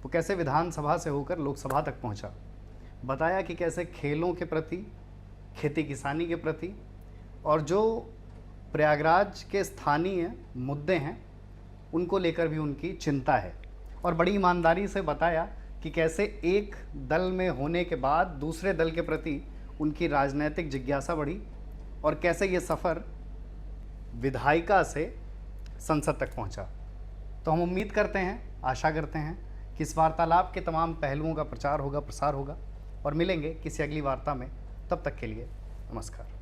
वो कैसे विधानसभा से होकर लोकसभा तक पहुंचा। बताया कि कैसे खेलों के प्रति, खेती किसानी के प्रति और जो प्रयागराज के स्थानीय मुद्दे हैं उनको लेकर भी उनकी चिंता है। और बड़ी ईमानदारी से बताया कि कैसे एक दल में होने के बाद दूसरे दल के प्रति उनकी राजनीतिक जिज्ञासा बढ़ी और कैसे ये सफ़र विधायिका से संसद तक पहुंचा। तो हम उम्मीद करते हैं, आशा करते हैं कि इस वार्तालाप के तमाम पहलुओं का प्रचार होगा, प्रसार होगा और मिलेंगे किसी अगली वार्ता में। तब तक के लिए नमस्कार।